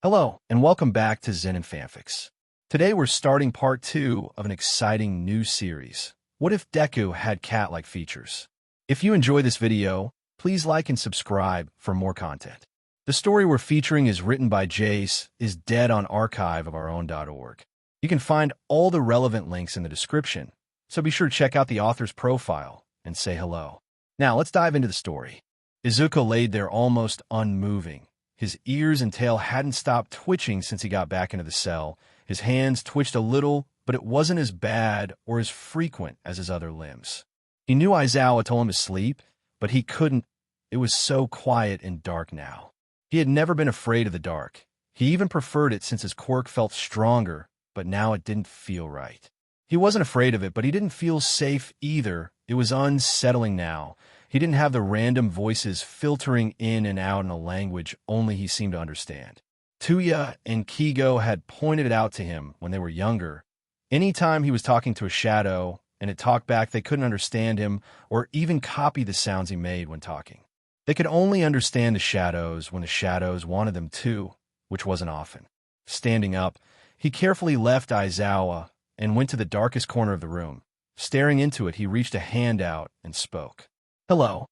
Hello, and welcome back to Zenin Fanfics. Today we're starting part 2 of an exciting new series. What if Deku had cat-like features? If you enjoy this video, please like and subscribe for more content. The story we're featuring is written by Jace, is dead on archiveofourown.org. You can find all the relevant links in the description, so be sure to check out the author's profile and say hello. Now let's dive into the story. Izuku laid there almost unmoving. His ears and tail hadn't stopped twitching since he got back into the cell. His hands twitched a little, but it wasn't as bad or as frequent as his other limbs. He knew Aizawa told him to sleep, but he couldn't. It was so quiet and dark now. He had never been afraid of the dark. He even preferred it since his quirk felt stronger, but now it didn't feel right. He wasn't afraid of it, but he didn't feel safe either. It was unsettling now. He didn't have the random voices filtering in and out in a language only he seemed to understand. Tuya and Kigo had pointed it out to him when they were younger. Anytime he was talking to a shadow and it talked back, they couldn't understand him or even copy the sounds he made when talking. They could only understand the shadows when the shadows wanted them to, which wasn't often. Standing up, he carefully left Aizawa and went to the darkest corner of the room. Staring into it, he reached a hand out and spoke. Hello.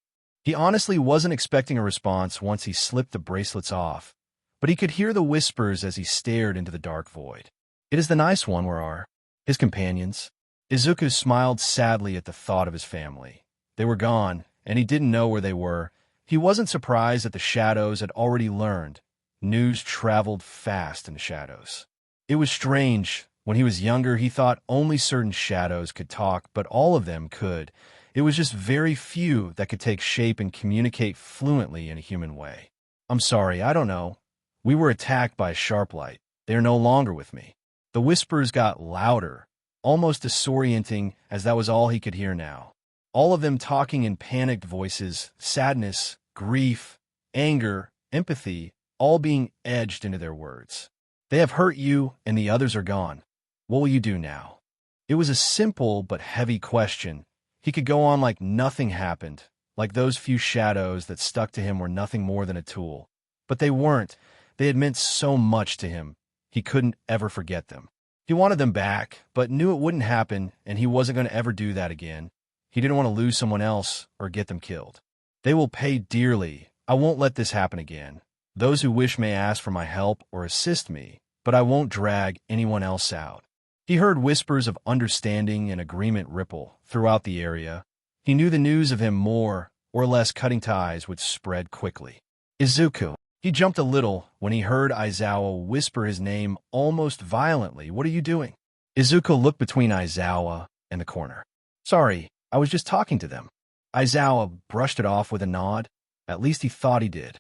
He honestly wasn't expecting a response once he slipped the bracelets off, but he could hear the whispers as he stared into the dark void. It is the nice one, where are his companions? Izuku smiled sadly at the thought of his family. They were gone, and he didn't know where they were. He wasn't surprised that the shadows had already learned. News traveled fast in the shadows. It was strange. When he was younger, he thought only certain shadows could talk, but all of them could. It was just very few that could take shape and communicate fluently in a human way. I'm sorry, I don't know. We were attacked by a sharp light. They are no longer with me. The whispers got louder, almost disorienting, as that was all he could hear now. All of them talking in panicked voices, sadness, grief, anger, empathy, all being edged into their words. They have hurt you, and the others are gone. What will you do now? It was a simple but heavy question. He could go on like nothing happened, like those few shadows that stuck to him were nothing more than a tool. But they weren't. They had meant so much to him. He couldn't ever forget them. He wanted them back, but knew it wouldn't happen, and he wasn't going to ever do that again. He didn't want to lose someone else or get them killed. They will pay dearly. I won't let this happen again. Those who wish may ask for my help or assist me, but I won't drag anyone else out. He heard whispers of understanding and agreement ripple throughout the area. He knew the news of him more or less cutting ties would spread quickly. Izuku. He jumped a little when he heard Aizawa whisper his name almost violently. What are you doing? Izuku looked between Aizawa and the corner. Sorry, I was just talking to them. Aizawa brushed it off with a nod. At least he thought he did.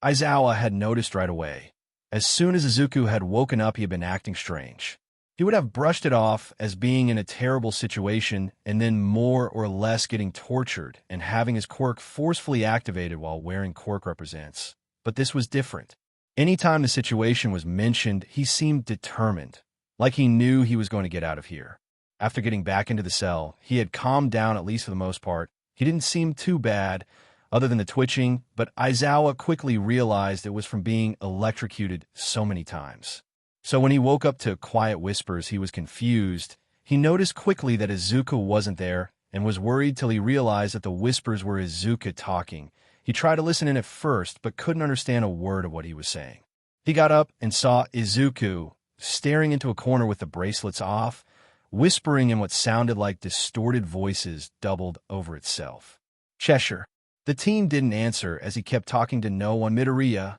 Aizawa had noticed right away. As soon as Izuku had woken up, he had been acting strange. He would have brushed it off as being in a terrible situation and then more or less getting tortured and having his quirk forcefully activated while wearing quirk represents. But this was different. Anytime the situation was mentioned, he seemed determined, like he knew he was going to get out of here. After getting back into the cell, he had calmed down at least for the most part. He didn't seem too bad, other than the twitching, but Aizawa quickly realized it was from being electrocuted so many times. So when he woke up to quiet whispers, he was confused. He noticed quickly that Izuku wasn't there and was worried till he realized that the whispers were Izuku talking. He tried to listen in at first, but couldn't understand a word of what he was saying. He got up and saw Izuku staring into a corner with the bracelets off, whispering in what sounded like distorted voices doubled over itself. Cheshire. The team didn't answer as he kept talking to no one. Midoriya.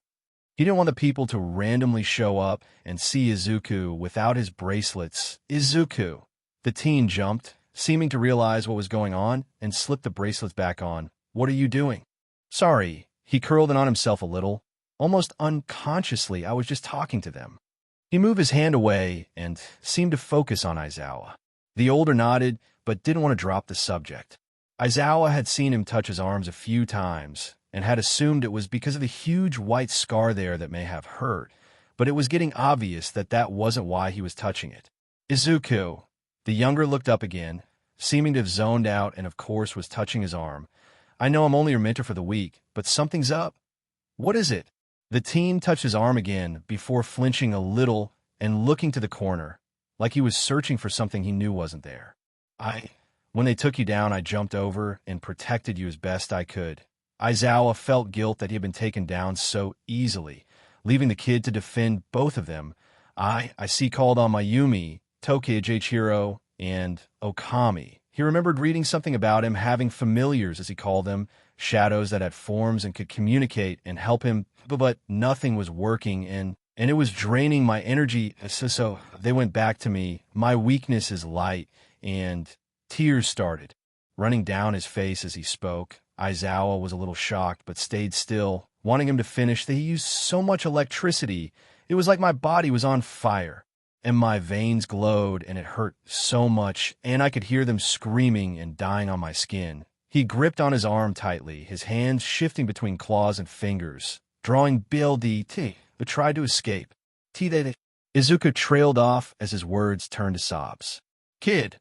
He didn't want the people to randomly show up and see Izuku without his bracelets. Izuku. The teen jumped, seeming to realize what was going on, and slipped the bracelets back on. What are you doing? Sorry. He curled in on himself a little. Almost unconsciously, I was just talking to them. He moved his hand away and seemed to focus on Aizawa. The older nodded, but didn't want to drop the subject. Aizawa had seen him touch his arms a few times and had assumed it was because of the huge white scar there that may have hurt, but it was getting obvious that that wasn't why he was touching it. Izuku. The younger looked up again, seeming to have zoned out and of course was touching his arm. I know I'm only your mentor for the week, but something's up. What is it? The teen touched his arm again before flinching a little and looking to the corner, like he was searching for something he knew wasn't there. When they took you down, I jumped over and protected you as best I could. Aizawa felt guilt that he had been taken down so easily, leaving the kid to defend both of them. I see called on Mayumi, Tokyo Jeichiro, and Okami. He remembered reading something about him having familiars, as he called them, shadows that had forms and could communicate and help him, but nothing was working, and it was draining my energy. So they went back to me. My weakness is light, and tears started running down his face as he spoke. Aizawa was a little shocked, but stayed still, wanting him to finish. They used so much electricity. It was like my body was on fire, and my veins glowed, and it hurt so much, and I could hear them screaming and dying on my skin. He gripped on his arm tightly, his hands shifting between claws and fingers, drawing build but tried to escape. Izuku trailed off as his words turned to sobs. Kid!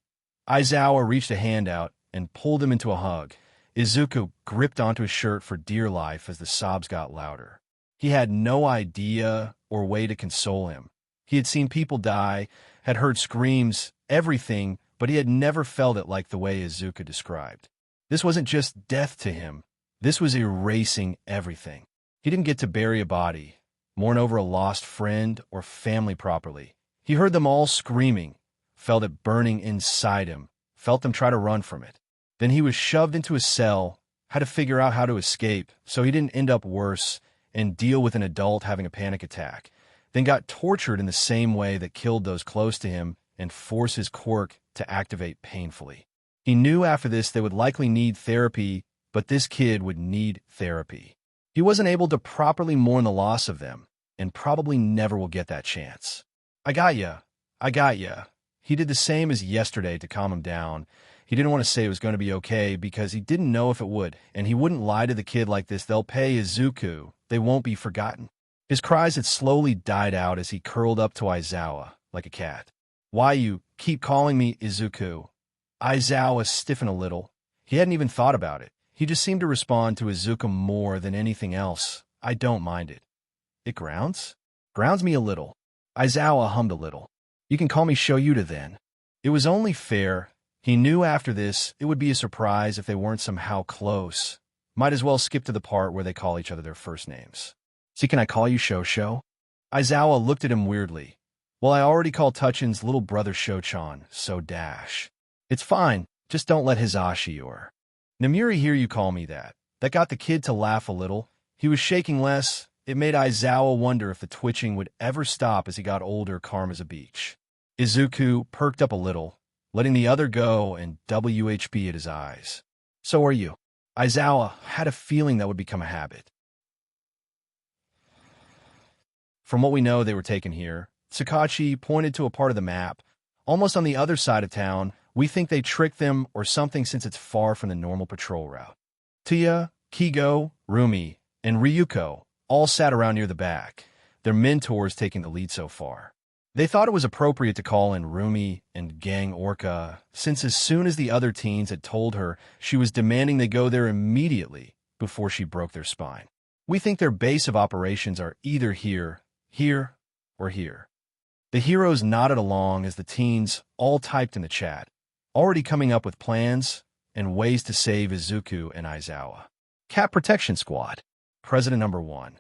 Aizawa reached a hand out and pulled him into a hug. Izuku gripped onto his shirt for dear life as the sobs got louder. He had no idea or way to console him. He had seen people die, had heard screams, everything, but he had never felt it like the way Izuku described. This wasn't just death to him. This was erasing everything. He didn't get to bury a body, mourn over a lost friend or family properly. He heard them all screaming, felt it burning inside him, felt them try to run from it. Then he was shoved into a cell, had to figure out how to escape so he didn't end up worse and deal with an adult having a panic attack. Then got tortured in the same way that killed those close to him and forced his quirk to activate painfully. He knew after this they would likely need therapy, but this kid would need therapy. He wasn't able to properly mourn the loss of them, and probably never will get that chance. I got ya. He did the same as yesterday to calm him down. He didn't want to say it was going to be okay because he didn't know if it would, and he wouldn't lie to the kid like this. They'll pay Izuku. They won't be forgotten. His cries had slowly died out as he curled up to Aizawa like a cat. Why you keep calling me Izuku? Aizawa stiffened a little. He hadn't even thought about it. He just seemed to respond to Izuku more than anything else. I don't mind it. It grounds? Grounds me a little. Aizawa hummed a little. You can call me Shoyuta then. It was only fair. He knew after this it would be a surprise if they weren't somehow close. Might as well skip to the part where they call each other their first names. See, can I call you Shosho? Aizawa looked at him weirdly. Well, I already call Tuchin's little brother Shochan, so dash. It's fine, just don't let Hisashi or Namiri hear you call me that. That got the kid to laugh a little. He was shaking less. It made Aizawa wonder if the twitching would ever stop as he got older, calm as a beach. Izuku perked up a little, letting the other go and WHB at his eyes. So are you. Aizawa had a feeling that would become a habit. From what we know, they were taken here. Tsukauchi pointed to a part of the map, almost on the other side of town. We think they tricked them or something since it's far from the normal patrol route. Tia, Kigo, Rumi, and Ryuko all sat around near the back, their mentors taking the lead so far. They thought it was appropriate to call in Rumi and Gang Orca, since as soon as the other teens had told her, she was demanding they go there immediately before she broke their spine. We think their base of operations are either here, or here. The heroes nodded along as the teens all typed in the chat, already coming up with plans and ways to save Izuku and Aizawa. Cat Protection Squad. President number 1.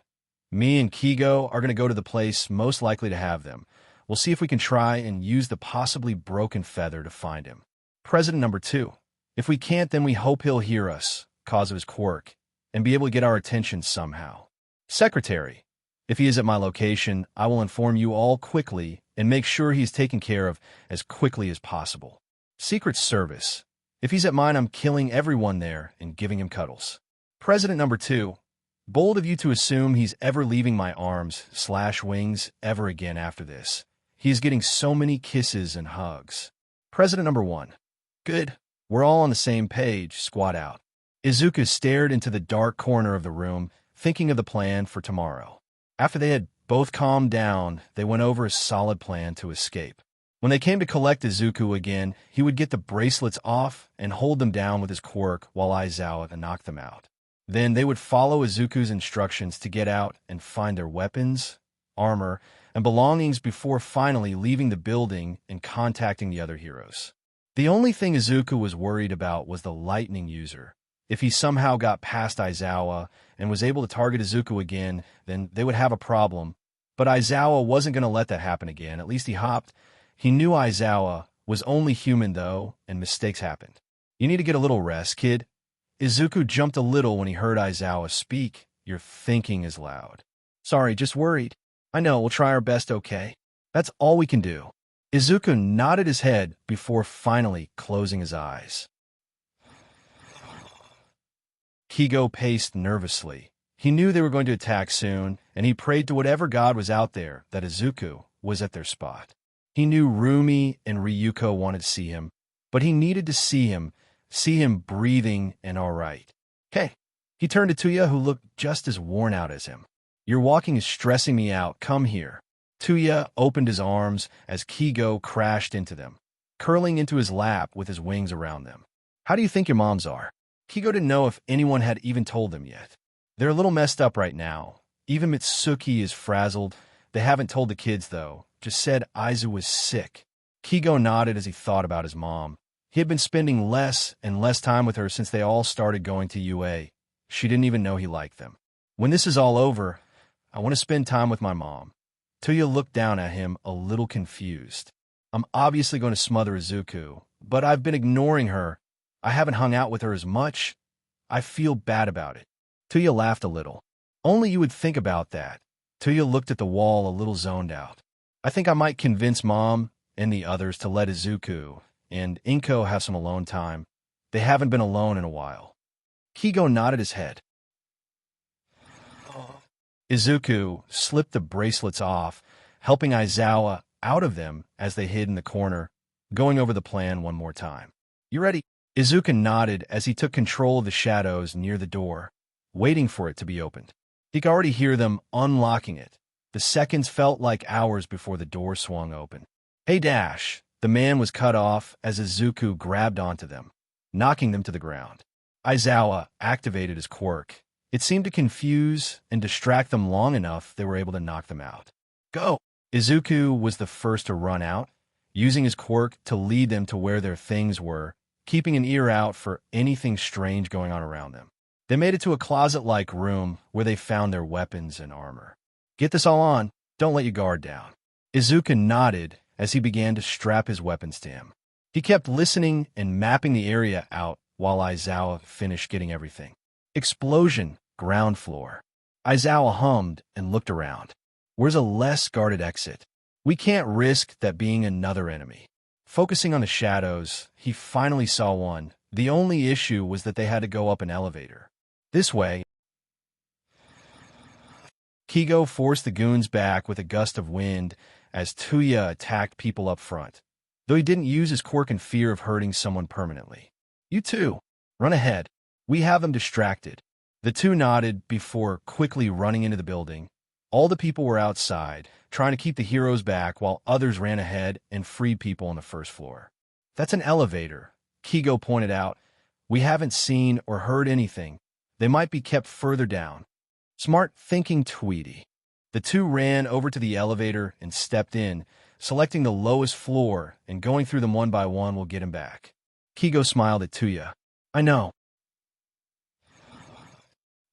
Me and Kigo are going to go to the place most likely to have them. We'll see if we can try and use the possibly broken feather to find him. President number 2. If we can't, then we hope he'll hear us, cause of his quirk, and be able to get our attention somehow. Secretary. If he is at my location, I will inform you all quickly and make sure he is taken care of as quickly as possible. Secret Service. If he's at mine, I'm killing everyone there and giving him cuddles. President number 2. Bold of you to assume he's ever leaving my arms/wings ever again after this. He is getting so many kisses and hugs. President number 1. Good. We're all on the same page. Squad out. Izuku stared into the dark corner of the room, thinking of the plan for tomorrow. After they had both calmed down, they went over a solid plan to escape. When they came to collect Izuku again, he would get the bracelets off and hold them down with his quirk while Aizawa knocked them out. Then they would follow Izuku's instructions to get out and find their weapons, armor, and belongings before finally leaving the building and contacting the other heroes. The only thing Izuku was worried about was the lightning user. If he somehow got past Aizawa and was able to target Izuku again, then they would have a problem. But Aizawa wasn't going to let that happen again. At least he hopped. He knew Aizawa was only human, though, and mistakes happened. You need to get a little rest, kid. Izuku jumped a little when he heard Aizawa speak. Your thinking is loud. Sorry, just worried. I know, we'll try our best, okay? That's all we can do. Izuku nodded his head before finally closing his eyes. Kigo paced nervously. He knew they were going to attack soon, and he prayed to whatever god was out there that Izuku was at their spot. He knew Rumi and Ryuko wanted to see him, but he needed to see him breathing and all right. Okay. He turned to Tuya, who looked just as worn out as him. Your walking is stressing me out. Come here. Tuya opened his arms as Kigo crashed into them, curling into his lap with his wings around them. How do you think your moms are? Kigo didn't know if anyone had even told them yet. They're a little messed up right now. Even Mitsuki is frazzled. They haven't told the kids, though. Just said Aizu was sick. Kigo nodded as he thought about his mom. He had been spending less and less time with her since they all started going to UA. She didn't even know he liked them. When this is all over, I want to spend time with my mom. Tuya looked down at him, a little confused. I'm obviously going to smother Izuku, but I've been ignoring her. I haven't hung out with her as much. I feel bad about it. Tuya laughed a little. Only you would think about that. Tuya looked at the wall, a little zoned out. I think I might convince Mom and the others to let Izuku and Inko have some alone time. They haven't been alone in a while. Kigo nodded his head. Izuku slipped the bracelets off, helping Aizawa out of them as they hid in the corner, going over the plan one more time. You ready? Izuku nodded as he took control of the shadows near the door, waiting for it to be opened. He could already hear them unlocking it. The seconds felt like hours before the door swung open. Hey, Dash! The man was cut off as Izuku grabbed onto them, knocking them to the ground. Aizawa activated his quirk. It seemed to confuse and distract them long enough they were able to knock them out. Go! Izuku was the first to run out, using his quirk to lead them to where their things were, keeping an ear out for anything strange going on around them. They made it to a closet-like room where they found their weapons and armor. Get this all on. Don't let your guard down. Izuku nodded as he began to strap his weapons to him. He kept listening and mapping the area out while Aizawa finished getting everything. Explosion, ground floor. Aizawa hummed and looked around. Where's a less guarded exit? We can't risk that being another enemy. Focusing on the shadows, he finally saw one. The only issue was that they had to go up an elevator. This way, Kigo forced the goons back with a gust of wind as Tuya attacked people up front, though he didn't use his quirk in fear of hurting someone permanently. You two, run ahead. We have them distracted. The two nodded before quickly running into the building. All the people were outside, trying to keep the heroes back while others ran ahead and freed people on the first floor. That's an elevator, Kigo pointed out. We haven't seen or heard anything. They might be kept further down. Smart thinking, Tweety. The two ran over to the elevator and stepped in, selecting the lowest floor, and going through them one by one will get him back. Kigo smiled at Tuya. I know.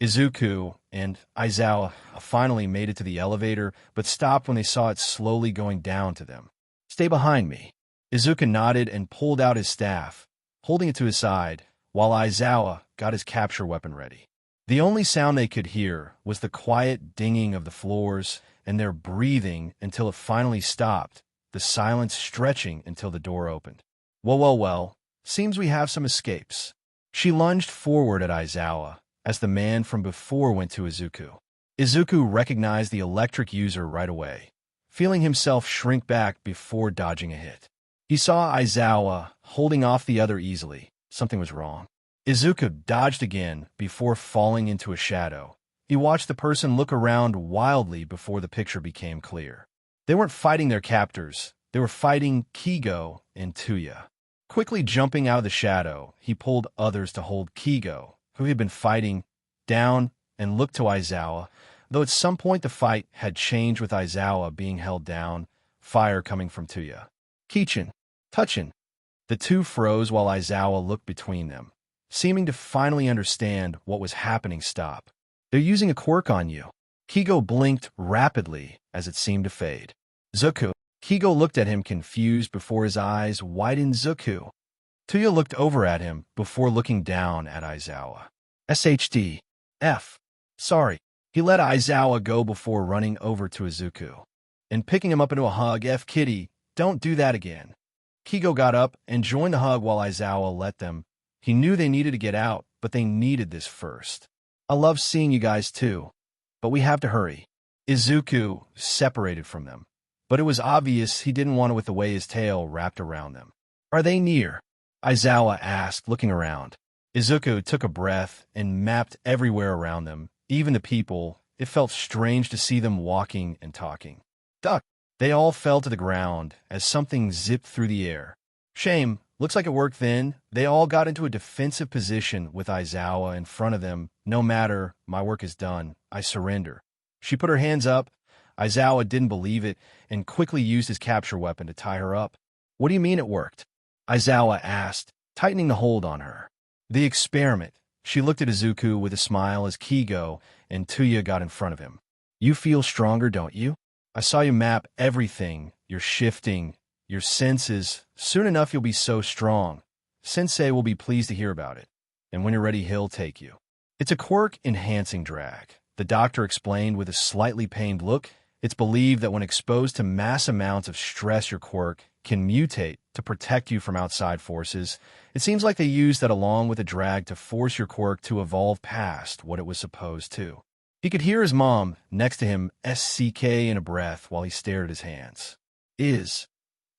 Izuku and Aizawa finally made it to the elevator, but stopped when they saw it slowly going down to them. Stay behind me. Izuku nodded and pulled out his staff, holding it to his side, while Aizawa got his capture weapon ready. The only sound they could hear was the quiet dinging of the floors and their breathing until it finally stopped, the silence stretching until the door opened. Well, seems we have some escapes. She lunged forward at Aizawa as the man from before went to Izuku. Izuku recognized the electric user right away, feeling himself shrink back before dodging a hit. He saw Aizawa holding off the other easily. Something was wrong. Izuku dodged again before falling into a shadow. He watched the person look around wildly before the picture became clear. They weren't fighting their captors. They were fighting Kigo and Tuya. Quickly jumping out of the shadow, he pulled others to hold Kigo, who he had been fighting, down and looked to Aizawa, though at some point the fight had changed with Aizawa being held down, fire coming from Tuya. Kichin, Touchin. The two froze while Aizawa looked between them, seeming to finally understand what was happening. Stop. They're using a quirk on you. Kigo blinked rapidly as it seemed to fade. Zuku. Kigo looked at him confused before his eyes widened. Zuku. Tuya looked over at him before looking down at Aizawa. SHD. F. Sorry. He let Aizawa go before running over to Izuku and picking him up into a hug. F. Kitty, don't do that again. Kigo got up and joined the hug while Aizawa let them. He knew they needed to get out, but they needed this first. I love seeing you guys too, but we have to hurry. Izuku separated from them, but it was obvious he didn't want it with the way his tail wrapped around them. Are they near? Aizawa asked, looking around. Izuku took a breath and mapped everywhere around them, even the people. It felt strange to see them walking and talking. Duck! They all fell to the ground as something zipped through the air. Shame. Looks like it worked then. They all got into a defensive position with Aizawa in front of them. No matter, my work is done. I surrender. She put her hands up. Aizawa didn't believe it and quickly used his capture weapon to tie her up. What do you mean it worked? Aizawa asked, tightening the hold on her. The experiment. She looked at Izuku with a smile as Kigo and Tuya got in front of him. You feel stronger, don't you? I saw you map everything. You're shifting. Your senses. Soon enough you'll be so strong. Sensei will be pleased to hear about it. And when you're ready, he'll take you. It's a quirk-enhancing drag. The doctor explained with a slightly pained look. It's believed that when exposed to mass amounts of stress, your quirk can mutate to protect you from outside forces. It seems like they used that along with a drag to force your quirk to evolve past what it was supposed to. He could hear his mom next to him SCK in a breath while he stared at his hands. Is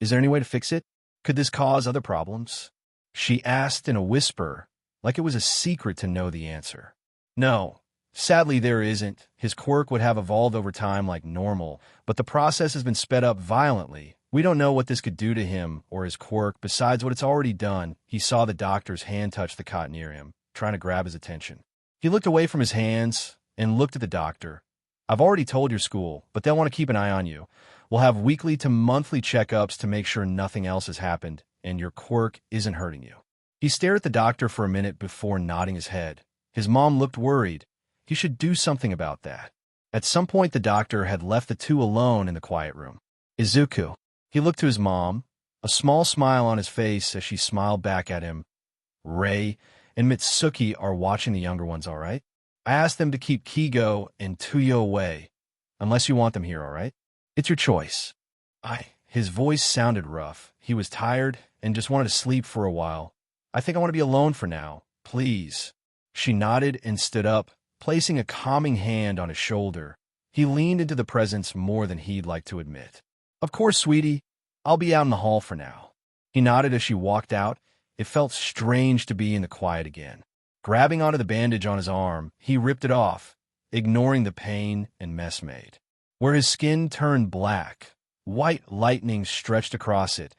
there any way to fix it? Could this cause other problems? She asked in a whisper, like it was a secret to know the answer. No. Sadly, there isn't. His quirk would have evolved over time like normal, but the process has been sped up violently. We don't know what this could do to him or his quirk besides what it's already done. He saw the doctor's hand touch the cot near him, trying to grab his attention. He looked away from his hands and looked at the doctor. I've already told your school, but they'll want to keep an eye on you. We'll have weekly to monthly checkups to make sure nothing else has happened and your quirk isn't hurting you. He stared at the doctor for a minute before nodding his head. His mom looked worried. He should do something about that. At some point, the doctor had left the two alone in the quiet room. Izuku. He looked to his mom, a small smile on his face as she smiled back at him. Rei and Mitsuki are watching the younger ones, all right? I asked them to keep Kigo and Tuyo away, unless you want them here, all right? It's your choice. His voice sounded rough. He was tired and just wanted to sleep for a while. I think I want to be alone for now. Please. She nodded and stood up, placing a calming hand on his shoulder. He leaned into the presence more than he'd like to admit. Of course, sweetie. I'll be out in the hall for now. He nodded as she walked out. It felt strange to be in the quiet again. Grabbing onto the bandage on his arm, he ripped it off, ignoring the pain and mess made. Where his skin turned black, white lightning stretched across it,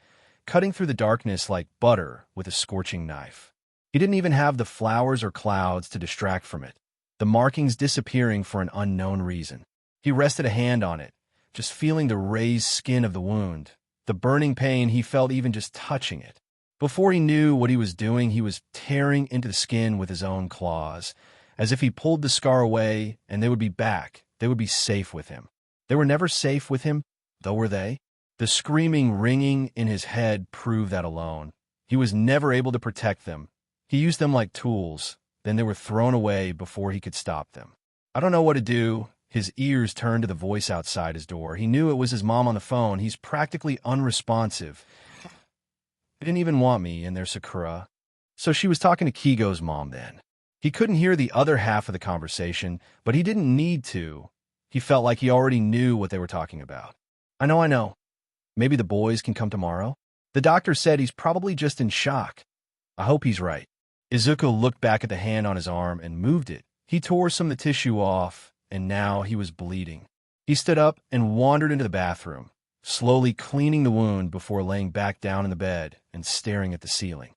cutting through the darkness like butter with a scorching knife. He didn't even have the flowers or clouds to distract from it, the markings disappearing for an unknown reason. He rested a hand on it, just feeling the raised skin of the wound, the burning pain he felt even just touching it. Before he knew what he was doing, he was tearing into the skin with his own claws, as if he pulled the scar away and they would be back, they would be safe with him. They were never safe with him, though were they? The screaming ringing in his head proved that alone. He was never able to protect them. He used them like tools, then they were thrown away before he could stop them. I don't know what to do. His ears turned to the voice outside his door. He knew it was his mom on the phone. He's practically unresponsive. They didn't even want me in their Sakura. So she was talking to Kigo's mom then. He couldn't hear the other half of the conversation, but he didn't need to. He felt like he already knew what they were talking about. I know. Maybe the boys can come tomorrow? The doctor said he's probably just in shock. I hope he's right. Izuku looked back at the hand on his arm and moved it. He tore some of the tissue off, and now he was bleeding. He stood up and wandered into the bathroom, slowly cleaning the wound before laying back down in the bed and staring at the ceiling.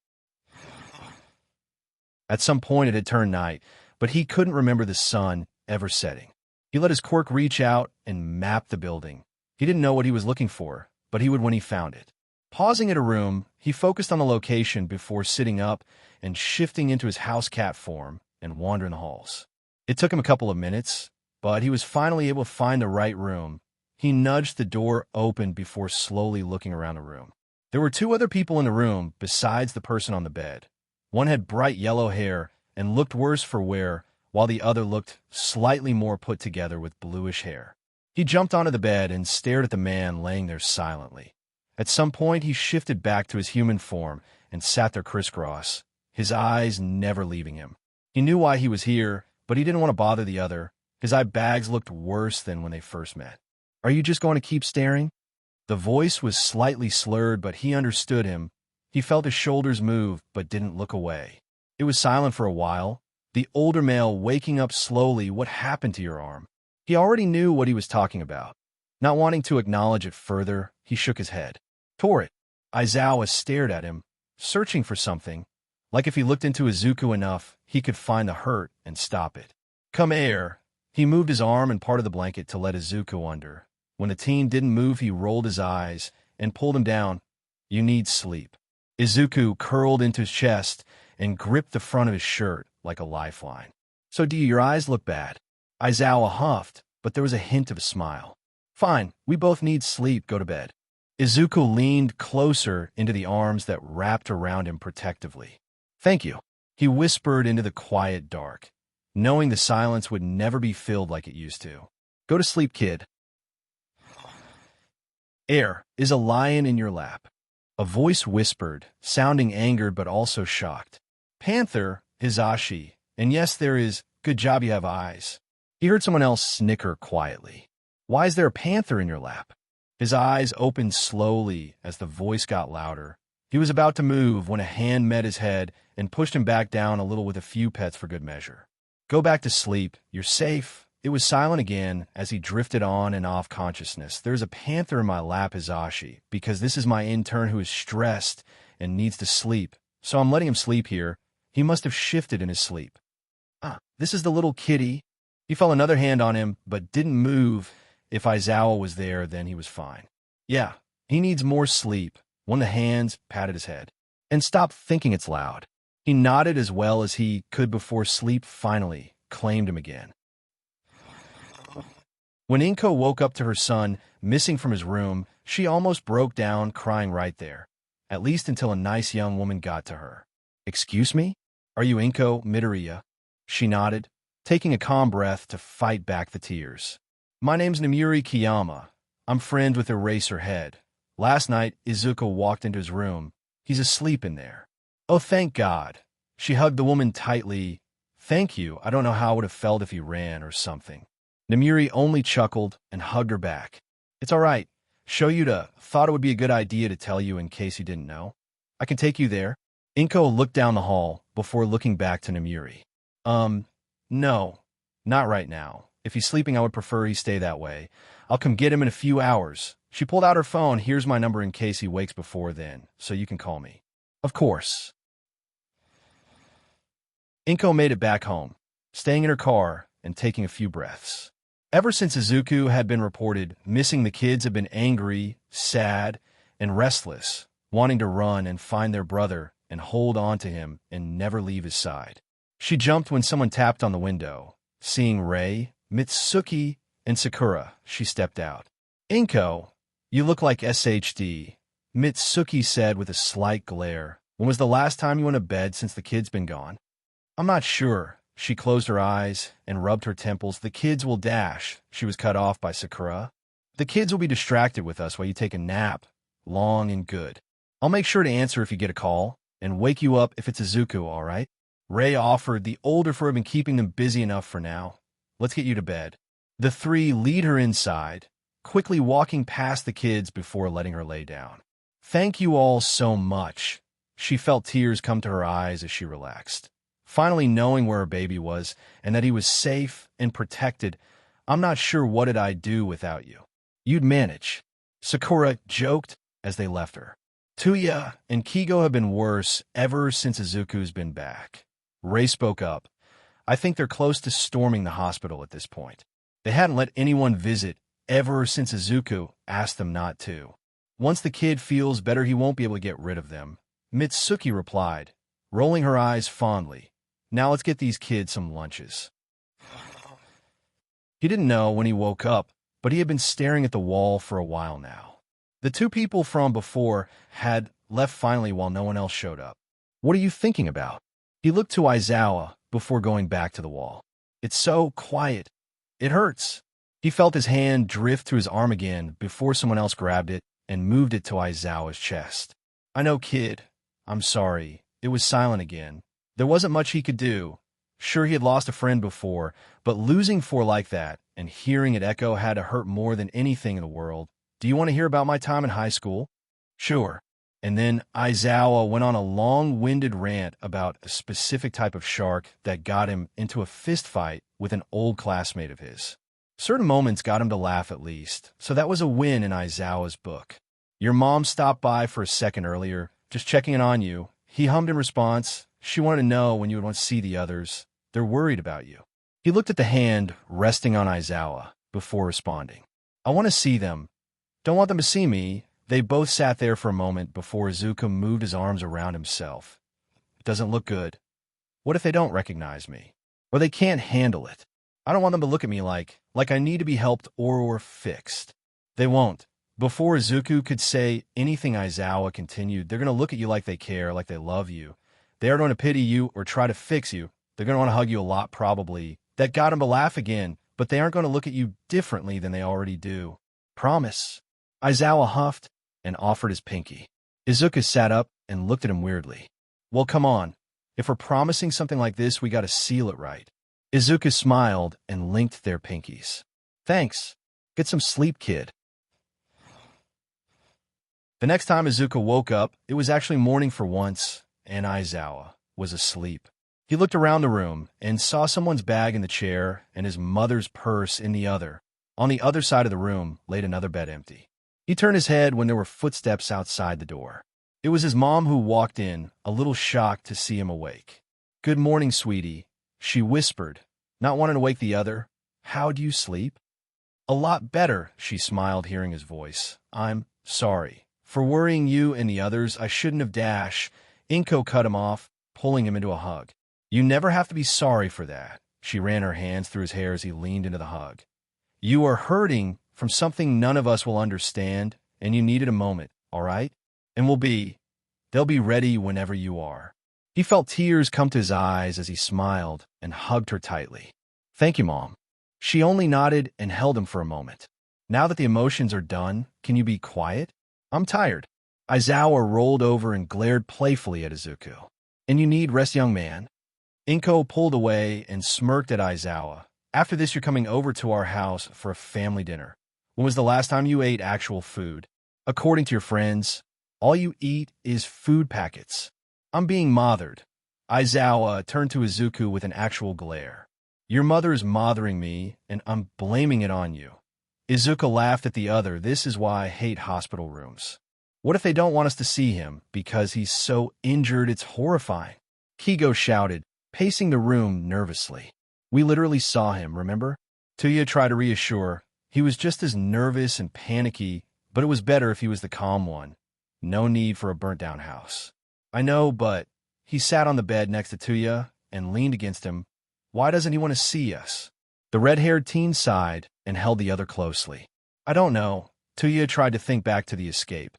At some point it had turned night, but he couldn't remember the sun ever setting. He let his quirk reach out and map the building. He didn't know what he was looking for, but he would when he found it. Pausing at a room, he focused on the location before sitting up and shifting into his house cat form and wandering the halls. It took him a couple of minutes, but he was finally able to find the right room. He nudged the door open before slowly looking around the room. There were two other people in the room besides the person on the bed. One had bright yellow hair and looked worse for wear, while the other looked slightly more put together with bluish hair. He jumped onto the bed and stared at the man laying there silently. At some point, he shifted back to his human form and sat there crisscross, his eyes never leaving him. He knew why he was here, but he didn't want to bother the other. His eye bags looked worse than when they first met. "Are you just going to keep staring?" The voice was slightly slurred, but he understood him. He felt his shoulders move, but didn't look away. It was silent for a while, the older male waking up slowly. "What happened to your arm?" He already knew what he was talking about. Not wanting to acknowledge it further, he shook his head. "Tore it." Aizawa stared at him, searching for something. Like if he looked into Izuku enough, he could find the hurt and stop it. "Come here." He moved his arm and part of the blanket to let Izuku under. When the teen didn't move, he rolled his eyes and pulled him down. "You need sleep." Izuku curled into his chest and gripped the front of his shirt like a lifeline. "So do your eyes look bad?" Aizawa huffed, but there was a hint of a smile. "Fine, we both need sleep. Go to bed." Izuku leaned closer into the arms that wrapped around him protectively. "Thank you," he whispered into the quiet dark, knowing the silence would never be filled like it used to. "Go to sleep, kid." "Air, is a lion in your lap?" A voice whispered, sounding angered but also shocked. "Panther, Hizashi, and yes, there is. Good job you have eyes." He heard someone else snicker quietly. "Why is there a panther in your lap?" His eyes opened slowly as the voice got louder. He was about to move when a hand met his head and pushed him back down a little with a few pets for good measure. "Go back to sleep. You're safe." It was silent again as he drifted on and off consciousness. "There's a panther in my lap, Hizashi, because this is my intern who is stressed and needs to sleep. So I'm letting him sleep here. He must have shifted in his sleep." This is the little kitty." He felt another hand on him, but didn't move. If Aizawa was there, then he was fine. "Yeah, he needs more sleep." One of the hands patted his head. "And stop thinking it's loud." He nodded as well as he could before sleep finally claimed him again. When Inko woke up to her son missing from his room, she almost broke down, crying right there. At least until a nice young woman got to her. "Excuse me? Are you Inko Midoriya?" She nodded, taking a calm breath to fight back the tears. "My name's Namuri Kiyama. I'm friends with Eraserhead. Last night, Izuku walked into his room. He's asleep in there." "Oh, thank God." She hugged the woman tightly. "Thank you. I don't know how I would have felt if he ran or something." Namuri only chuckled and hugged her back. "It's all right. Shoyuta thought it would be a good idea to tell you in case you didn't know. I can take you there." Inko looked down the hall before looking back to Namuri. No, not right now. If he's sleeping, I would prefer he stay that way. I'll come get him in a few hours." She pulled out her phone. "Here's my number in case he wakes before then, so you can call me." "Of course." Inko made it back home, staying in her car and taking a few breaths. Ever since Izuku had been reported missing, the kids had been angry, sad, and restless, wanting to run and find their brother and hold on to him and never leave his side. She jumped when someone tapped on the window. Seeing Rei, Mitsuki, and Sakura, she stepped out. "Inko, you look like SHD," Mitsuki said with a slight glare. "When was the last time you went to bed since the kids been gone?" "I'm not sure." She closed her eyes and rubbed her temples. "The kids will dash." She was cut off by Sakura. "The kids will be distracted with us while you take a nap. Long and good. I'll make sure to answer if you get a call, and wake you up if it's Izuku, all right?" Rei offered. The older four had been keeping them busy enough for now. "Let's get you to bed." The three lead her inside, quickly walking past the kids before letting her lay down. "Thank you all so much." She felt tears come to her eyes as she relaxed. Finally knowing where her baby was and that he was safe and protected. "I'm not sure what I'd do without you." "You'd manage," Sakura joked as they left her. "Tuya and Kigo have been worse ever since Izuku's been back." Rei spoke up. I think they're close to storming the hospital at this point. They hadn't let anyone visit ever since Izuku asked them not to. Once the kid feels better, he won't be able to get rid of them, Mitsuki replied, rolling her eyes fondly. Now let's get these kids some lunches. He didn't know when he woke up, but he had been staring at the wall for a while now. The two people from before had left finally while no one else showed up. What are you thinking about? He looked to Aizawa before going back to the wall. It's so quiet. It hurts. He felt his hand drift to his arm again before someone else grabbed it and moved it to Aizawa's chest. I know, kid. I'm sorry. It was silent again. There wasn't much he could do. Sure, he had lost a friend before, but losing four like that and hearing it echo had to hurt more than anything in the world. Do you want to hear about my time in high school? Sure. And then Aizawa went on a long-winded rant about a specific type of shark that got him into a fist fight with an old classmate of his. Certain moments got him to laugh at least, so that was a win in Aizawa's book. Your mom stopped by for a second earlier, just checking in on you. He hummed in response. She wanted to know when you would want to see the others. They're worried about you. He looked at the hand resting on Aizawa before responding. I want to see them. Don't want them to see me. They both sat there for a moment before Izuku moved his arms around himself. It doesn't look good. What if they don't recognize me? Or they can't handle it? I don't want them to look at me like I need to be helped or fixed. They won't. Before Izuku could say anything, Aizawa continued, they're going to look at you like they care, like they love you. They aren't going to pity you or try to fix you. They're going to want to hug you a lot, probably. That got him to laugh again, but they aren't going to look at you differently than they already do. Promise. Aizawa huffed and offered his pinky. Izuku sat up and looked at him weirdly. Well, come on. If we're promising something like this, we got to seal it right. Izuku smiled and linked their pinkies. Thanks. Get some sleep, kid. The next time Izuku woke up, it was actually morning for once, and Aizawa was asleep. He looked around the room and saw someone's bag in the chair and his mother's purse in the other. On the other side of the room laid another bed empty. He turned his head when there were footsteps outside the door. It was his mom who walked in, a little shocked to see him awake. Good morning, sweetie, she whispered, not wanting to wake the other. How do you sleep? A lot better, she smiled, hearing his voice. I'm sorry. For worrying you and the others, I shouldn't have dashed. Tenko cut him off, pulling him into a hug. You never have to be sorry for that. She ran her hands through his hair as he leaned into the hug. You are hurting from something none of us will understand, and you needed a moment, all right? And they'll be ready whenever you are. He felt tears come to his eyes as he smiled and hugged her tightly. Thank you, Mom. She only nodded and held him for a moment. Now that the emotions are done, can you be quiet? I'm tired. Aizawa rolled over and glared playfully at Izuku. And you need rest, young man? Tenko pulled away and smirked at Aizawa. After this, you're coming over to our house for a family dinner. When was the last time you ate actual food? According to your friends, all you eat is food packets. I'm being mothered. Aizawa turned to Izuku with an actual glare. Your mother is mothering me, and I'm blaming it on you. Izuku laughed at the other. This is why I hate hospital rooms. What if they don't want us to see him because he's so injured it's horrifying? Kigo shouted, pacing the room nervously. We literally saw him, remember? Tuya tried to reassure. He was just as nervous and panicky, but it was better if he was the calm one. No need for a burnt-down house. I know, but he sat on the bed next to Tuya and leaned against him. Why doesn't he want to see us? The red-haired teen sighed and held the other closely. I don't know. Tuya tried to think back to the escape.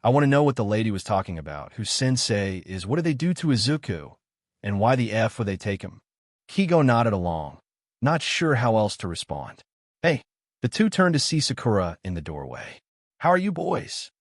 I want to know what the lady was talking about, whose sensei is what did they do to Izuku, and why the F would they take him? Kigo nodded along, not sure how else to respond. Hey, the two turned to see Sakura in the doorway. How are you boys?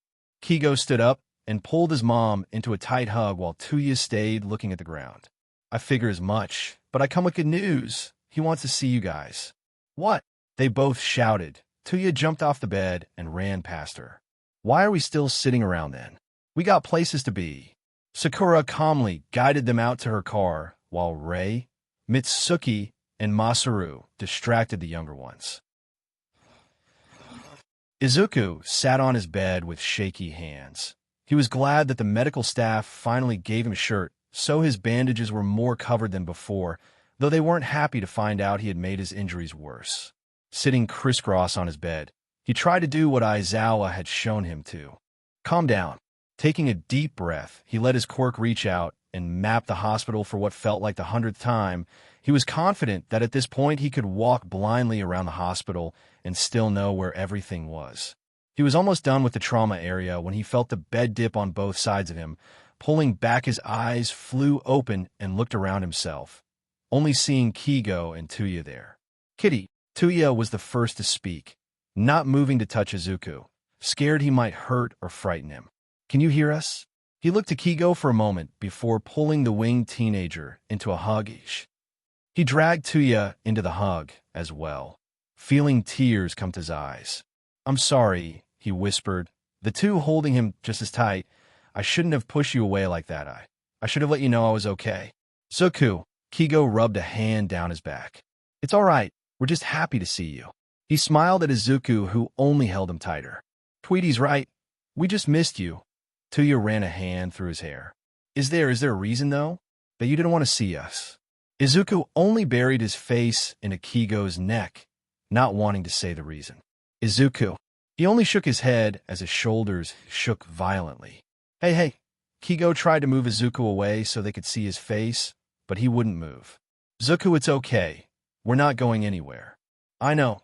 Kigo stood up and pulled his mom into a tight hug while Tuya stayed looking at the ground. I figure as much, but I come with good news. He wants to see you guys. What? They both shouted. Tuya jumped off the bed and ran past her. Why are we still sitting around then? We got places to be. Sakura calmly guided them out to her car, while Rei, Mitsuki, and Masaru distracted the younger ones. Izuku sat on his bed with shaky hands. He was glad that the medical staff finally gave him a shirt, so his bandages were more covered than before, though they weren't happy to find out he had made his injuries worse. Sitting crisscross on his bed, he tried to do what Aizawa had shown him to. Calm down. Taking a deep breath, he let his quirk reach out and map the hospital for what felt like the 100th time. He was confident that at this point he could walk blindly around the hospital and still know where everything was. He was almost done with the trauma area when he felt the bed dip on both sides of him. Pulling back, his eyes flew open and looked around himself, only seeing Kigo and Tuya there. "Kitty." Tuya was the first to speak, not moving to touch Izuku, scared he might hurt or frighten him. "Can you hear us?" He looked to Kigo for a moment before pulling the winged teenager into a hug. He dragged Tuya into the hug as well, feeling tears come to his eyes. "I'm sorry," he whispered, the two holding him just as tight. "I shouldn't have pushed you away like that. I should have let you know I was okay." "Zuku." Kigo rubbed a hand down his back. "It's all right. We're just happy to see you." He smiled at Izuku, who only held him tighter. "Tweety's right. We just missed you." Tuya ran a hand through his hair. Is there a reason, though, that you didn't want to see us?" Izuku only buried his face into Kigo's neck, not wanting to say the reason. "Izuku." He only shook his head as his shoulders shook violently. Hey. Kigo tried to move Izuku away so they could see his face, but he wouldn't move. "Zuku, it's okay. We're not going anywhere." "I know.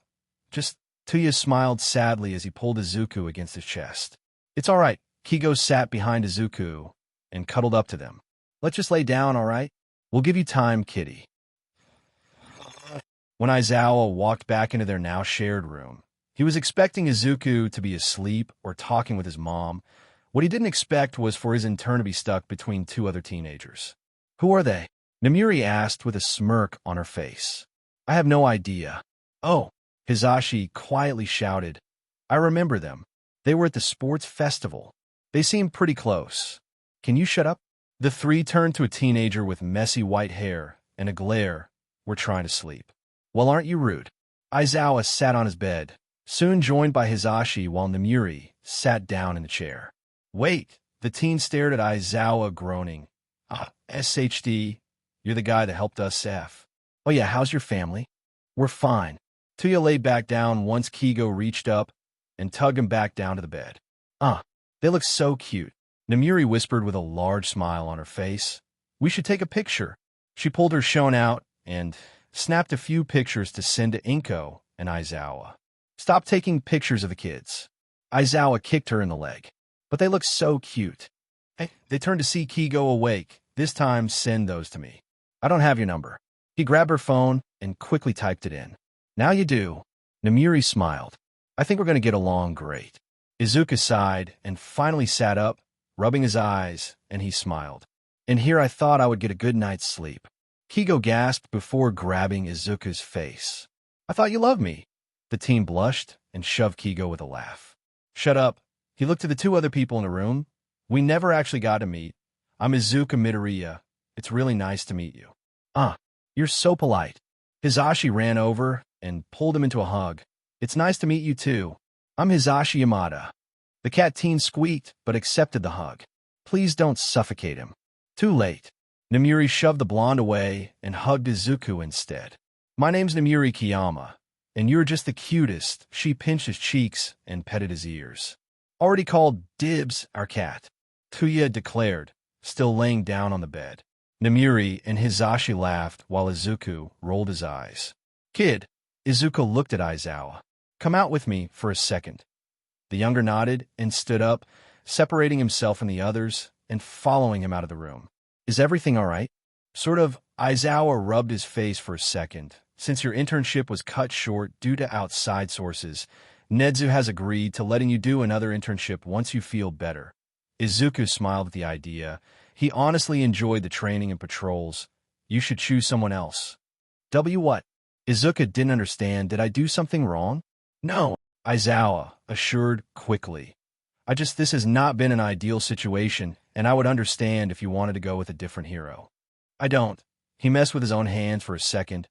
Just..." Tuya smiled sadly as he pulled Izuku against his chest. "It's all right." Kigo sat behind Izuku and cuddled up to them. "Let's just lay down, all right? We'll give you time, kitty." When Aizawa walked back into their now shared room, he was expecting Izuku to be asleep or talking with his mom. What he didn't expect was for his intern to be stuck between two other teenagers. "Who are they?" Namiri asked with a smirk on her face. "I have no idea." "Oh," Hizashi quietly shouted. "I remember them. They were at the sports festival. They seemed pretty close. Can you shut up?" The three turned to a teenager with messy white hair and a glare. "We're trying to sleep." "Well, aren't you rude?" Aizawa sat on his bed, soon joined by Hizashi, while Namiri sat down in the chair. "Wait." The teen stared at Aizawa, groaning. SHD, you're the guy that helped us, F. "Oh yeah, how's your family?" "We're fine." Tuya lay back down once Kigo reached up and tugged him back down to the bed. They look so cute," Namiri whispered with a large smile on her face. "We should take a picture." She pulled her phone out and snapped a few pictures to send to Inko and Aizawa. "Stop taking pictures of the kids." Aizawa kicked her in the leg. "But they look so cute." They turned to see Kigo awake. "This time, send those to me." "I don't have your number." He grabbed her phone and quickly typed it in. "Now you do." Namiri smiled. "I think we're going to get along great." Izuku sighed and finally sat up, rubbing his eyes, and he smiled. "And here I thought I would get a good night's sleep." Kigo gasped before grabbing Izuku's face. "I thought you loved me." The teen blushed and shoved Kigo with a laugh. "Shut up." He looked to the two other people in the room. "We never actually got to meet. I'm Izuku Midoriya. It's really nice to meet you." You're so polite." Hizashi ran over and pulled him into a hug. "It's nice to meet you too. I'm Hizashi Yamada." The cat teen squeaked, but accepted the hug. "Please don't suffocate him." Too late. Namiri shoved the blonde away and hugged Izuku instead. "My name's Namiri Kiyama, and you're just the cutest." She pinched his cheeks and petted his ears. "Already called dibs, our cat," Tuya declared, still laying down on the bed. Namiri and Hizashi laughed while Izuku rolled his eyes. "Kid." Izuku looked at Aizawa. "Come out with me for a second." The younger nodded and stood up, separating himself from the others and following him out of the room. "Is everything all right?" "Sort of." Aizawa rubbed his face for a second. "Since your internship was cut short due to outside sources, Nedzu has agreed to letting you do another internship once you feel better." Izuku smiled at the idea. He honestly enjoyed the training and patrols. "You should choose someone else." What? Izuku didn't understand. "Did I do something wrong?" "No," Aizawa assured quickly. This has not been an ideal situation, and I would understand if you wanted to go with a different hero." "I don't." He messed with his own hands for a second.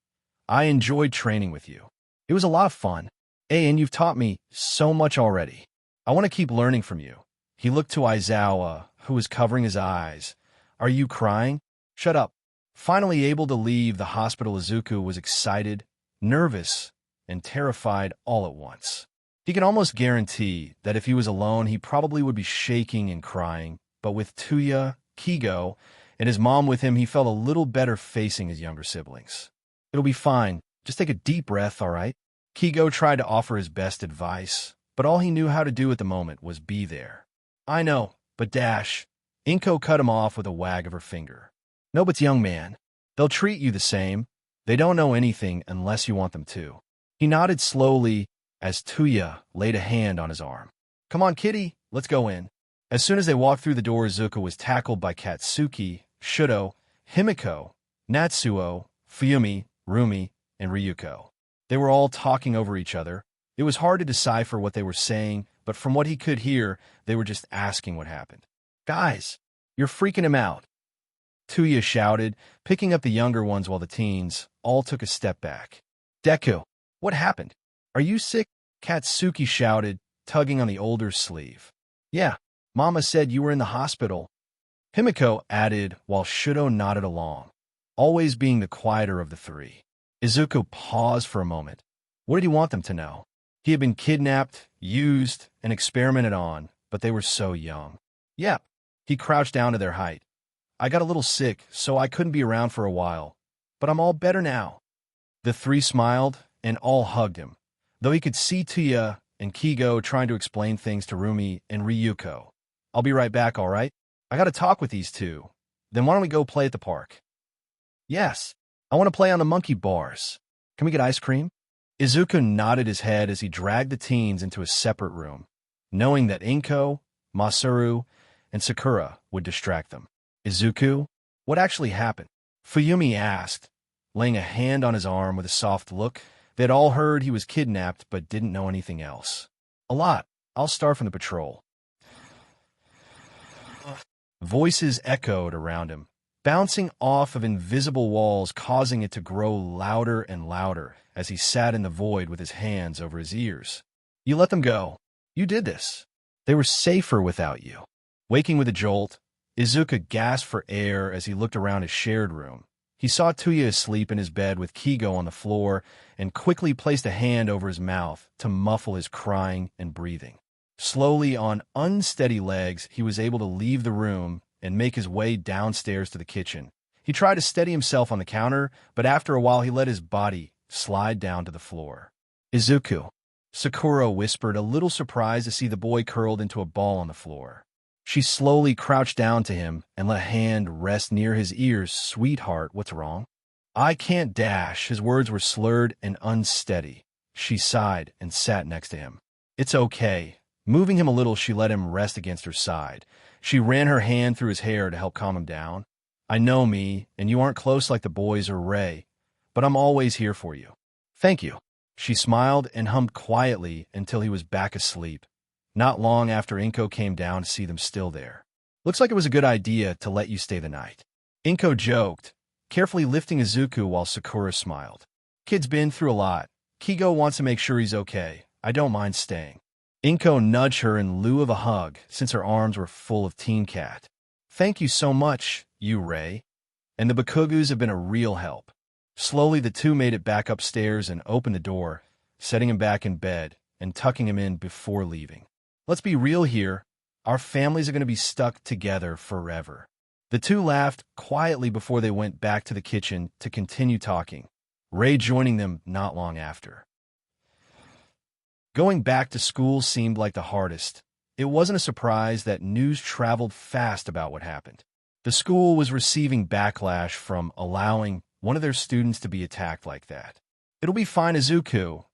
"I enjoyed training with you. It was a lot of fun. And you've taught me so much already. I want to keep learning from you." He looked to Aizawa, who was covering his eyes. "Are you crying?" "Shut up." Finally able to leave the hospital, Izuku was excited, nervous, and terrified all at once. He could almost guarantee that if he was alone, he probably would be shaking and crying, but with Tuya, Kigo, and his mom with him, he felt a little better facing his younger siblings. It'll be fine. Just take a deep breath, all right? Kigo tried to offer his best advice, but all he knew how to do at the moment was be there. I know, but Dash. Inko cut him off with a wag of her finger. No, but young man. They'll treat you the same. They don't know anything unless you want them to. He nodded slowly as Tuya laid a hand on his arm. Come on, kitty, let's go in. As soon as they walked through the door, Izuku was tackled by Katsuki, Shudo, Himiko, Natsuo, Fuyumi, Rumi, and Ryuko. They were all talking over each other. It was hard to decipher what they were saying, but from what he could hear, they were just asking what happened. Guys, you're freaking him out. Tuya shouted, picking up the younger ones while the teens all took a step back. Deku, what happened? Are you sick? Katsuki shouted, tugging on the older's sleeve. Yeah, Mama said you were in the hospital. Himiko added while Shudo nodded along, always being the quieter of the three. Izuku paused for a moment. What did he want them to know? He had been kidnapped, used, and experimented on, but they were so young. Yep. He crouched down to their height. I got a little sick, so I couldn't be around for a while, but I'm all better now. The three smiled and all hugged him, though he could see Tuya and Kigo trying to explain things to Rumi and Ryuko. I'll be right back, all right? I got to talk with these two. Then why don't we go play at the park? Yes, I want to play on the monkey bars. Can we get ice cream? Izuku nodded his head as he dragged the teens into a separate room, knowing that Inko, Masaru, and Sakura would distract them. Izuku, what actually happened? Fuyumi asked, laying a hand on his arm with a soft look. They had all heard he was kidnapped but didn't know anything else. A lot. I'll start from the patrol. Voices echoed around him, bouncing off of invisible walls, causing it to grow louder and louder as he sat in the void with his hands over his ears. You let them go. You did this. They were safer without you. Waking with a jolt, Izuku gasped for air as he looked around his shared room. He saw Tuya asleep in his bed with Kigo on the floor and quickly placed a hand over his mouth to muffle his crying and breathing. Slowly, on unsteady legs, he was able to leave the room and make his way downstairs to the kitchen. He tried to steady himself on the counter, but after a while he let his body slide down to the floor. Izuku, Sakura whispered, a little surprised to see the boy curled into a ball on the floor. She slowly crouched down to him and let a hand rest near his ears. Sweetheart, what's wrong? I can't dash. His words were slurred and unsteady. She sighed and sat next to him. It's okay. Moving him a little, she let him rest against her side. She ran her hand through his hair to help calm him down. I know me, and you aren't close like the boys or Ray, but I'm always here for you. Thank you. She smiled and hummed quietly until he was back asleep. Not long after, Inko came down to see them still there. Looks like it was a good idea to let you stay the night. Inko joked, carefully lifting Izuku while Sakura smiled. Kid's been through a lot. Kigo wants to make sure he's okay. I don't mind staying. Inko nudged her in lieu of a hug, since her arms were full of Teen Cat. Thank you so much, you Ray. And the Bakugus have been a real help. Slowly, the two made it back upstairs and opened the door, setting him back in bed and tucking him in before leaving. Let's be real here. Our families are going to be stuck together forever. The two laughed quietly before they went back to the kitchen to continue talking, Ray joining them not long after. Going back to school seemed like the hardest. It wasn't a surprise that news traveled fast about what happened. The school was receiving backlash from allowing one of their students to be attacked like that. It'll be fine, Izuku.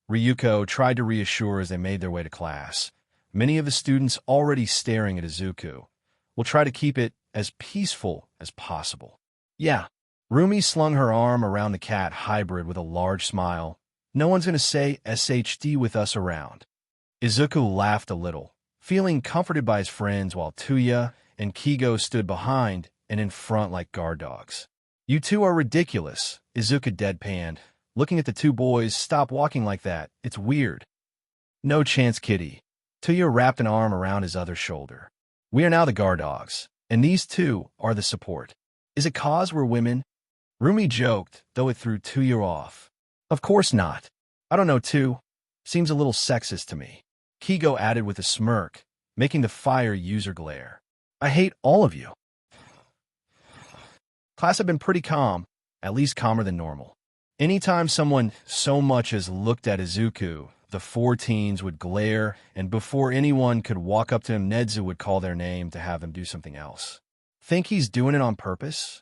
Ryuko tried to reassure as they made their way to class. Many of the students already staring at Izuku. We'll try to keep it as peaceful as possible. Yeah. Rumi slung her arm around the cat hybrid with a large smile. No one's going to say SHD with us around. Izuku laughed a little, feeling comforted by his friends while Tuya and Kigo stood behind and in front like guard dogs. You two are ridiculous, Izuku deadpanned, looking at the two boys. Stop walking like that. It's weird. No chance, kitty. Tuya wrapped an arm around his other shoulder. We are now the guard dogs, and these two are the support. Is it cause we're women? Rumi joked, though it threw Tuya off. Of course not. I don't know, too. Seems a little sexist to me. Kigo added with a smirk, making the fire user glare. I hate all of you. Class had been pretty calm, at least calmer than normal. Anytime someone so much as looked at Izuku, the 4 teens would glare, and before anyone could walk up to him, Nedzu would call their name to have them do something else. Think he's doing it on purpose?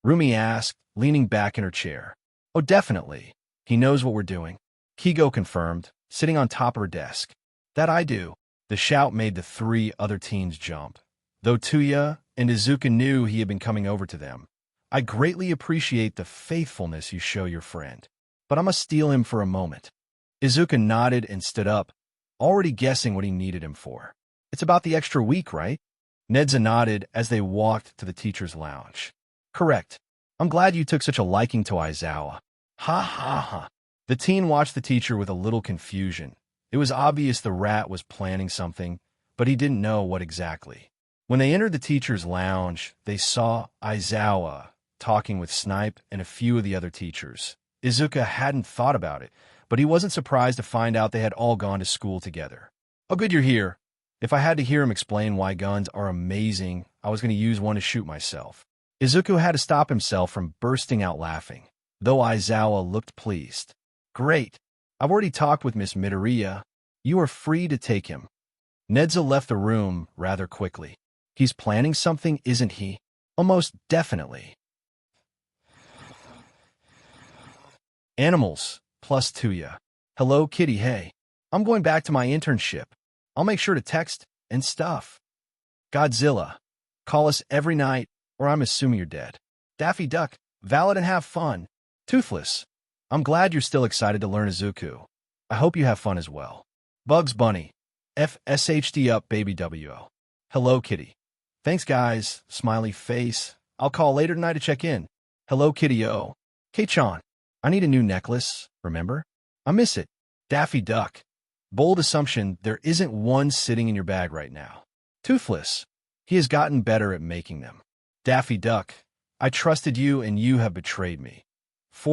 Rumi asked, leaning back in her chair. Oh, definitely. He knows what we're doing. Kigo confirmed, sitting on top of her desk. That I do. The shout made the 3 other teens jump. Though Tuya and Izuku knew he had been coming over to them. I greatly appreciate the faithfulness you show your friend, but I must steal him for a moment. Izuku nodded and stood up, already guessing what he needed him for. It's about the extra week, right? Nedza nodded as they walked to the teacher's lounge. Correct. I'm glad you took such a liking to Aizawa. Ha ha ha. The teen watched the teacher with a little confusion. It was obvious the rat was planning something, but he didn't know what exactly. When they entered the teacher's lounge, they saw Aizawa talking with Snipe and a few of the other teachers. Izuku hadn't thought about it, but he wasn't surprised to find out they had all gone to school together. Oh, good you're here. If I had to hear him explain why guns are amazing, I was going to use one to shoot myself. Izuku had to stop himself from bursting out laughing, though Aizawa looked pleased. Great. I've already talked with Miss Midoriya. You are free to take him. Nedza left the room rather quickly. He's planning something, isn't he? Almost definitely. Animals, plus Tuya. Hello, kitty, hey. I'm going back to my internship. I'll make sure to text and stuff. Godzilla. Call us every night, or I'm assuming you're dead. Daffy Duck. Valid and have fun. Toothless. I'm glad you're still excited to learn Izuku. I hope you have fun as well. Bugs Bunny. FSHD up, baby WO. Hello, kitty. Thanks, guys. Smiley face. I'll call later tonight to check in. Hello, kitty-o. K-chan. I need a new necklace, remember? I miss it. Daffy Duck. Bold assumption, there isn't one sitting in your bag right now. Toothless. He has gotten better at making them. Daffy Duck. I trusted you and you have betrayed me. /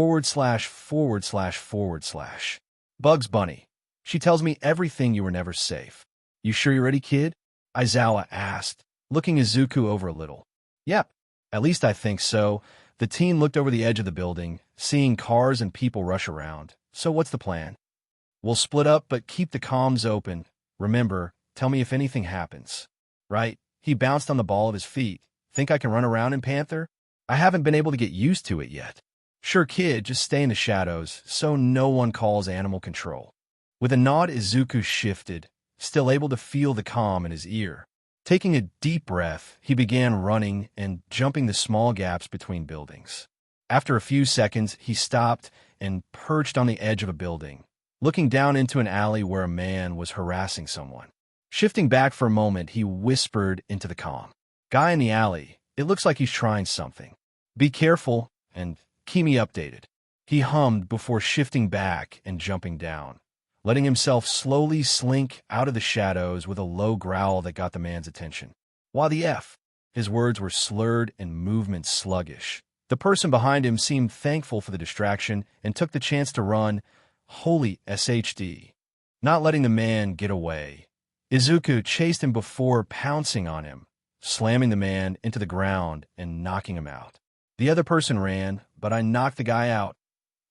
Bugs Bunny. She tells me everything you were never safe. You sure you're ready, kid? Aizawa asked, looking Izuku over a little. Yep. At least I think so. The teen looked over the edge of the building, seeing cars and people rush around. So what's the plan? We'll split up, but keep the comms open. Remember, tell me if anything happens. Right? He bounced on the ball of his feet. Think I can run around in Panther? I haven't been able to get used to it yet. Sure, kid, just stay in the shadows, so no one calls animal control. With a nod, Izuku shifted, still able to feel the calm in his ear. Taking a deep breath, he began running and jumping the small gaps between buildings. After a few seconds, he stopped and perched on the edge of a building, looking down into an alley where a man was harassing someone. Shifting back for a moment, he whispered into the comm. Guy in the alley, it looks like he's trying something. Be careful and keep me updated. He hummed before shifting back and jumping down, letting himself slowly slink out of the shadows with a low growl that got the man's attention. Why the F? His words were slurred and movement sluggish. The person behind him seemed thankful for the distraction and took the chance to run. Holy SHD. Not letting the man get away. Izuku chased him before pouncing on him, slamming the man into the ground and knocking him out. The other person ran, but I knocked the guy out.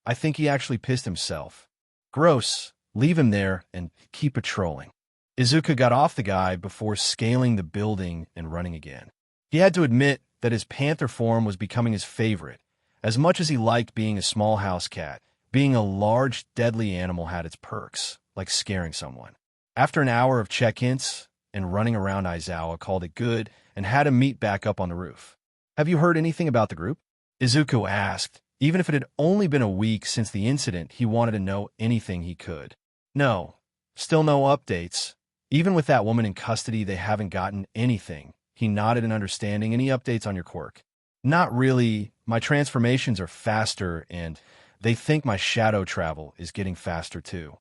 I think he actually pissed himself. Gross. Leave him there and keep patrolling. Izuku got off the guy before scaling the building and running again. He had to admit that his panther form was becoming his favorite. As much as he liked being a small house cat, being a large, deadly animal had its perks, like scaring someone. After an hour of check-ins and running around, Aizawa called it good and had him meet back up on the roof. Have you heard anything about the group? Izuku asked. Even if it had only been a week since the incident, he wanted to know anything he could. No. Still no updates. Even with that woman in custody, they haven't gotten anything. He nodded in understanding. Any updates on your quirk? Not really. My transformations are faster, and they think my shadow travel is getting faster too.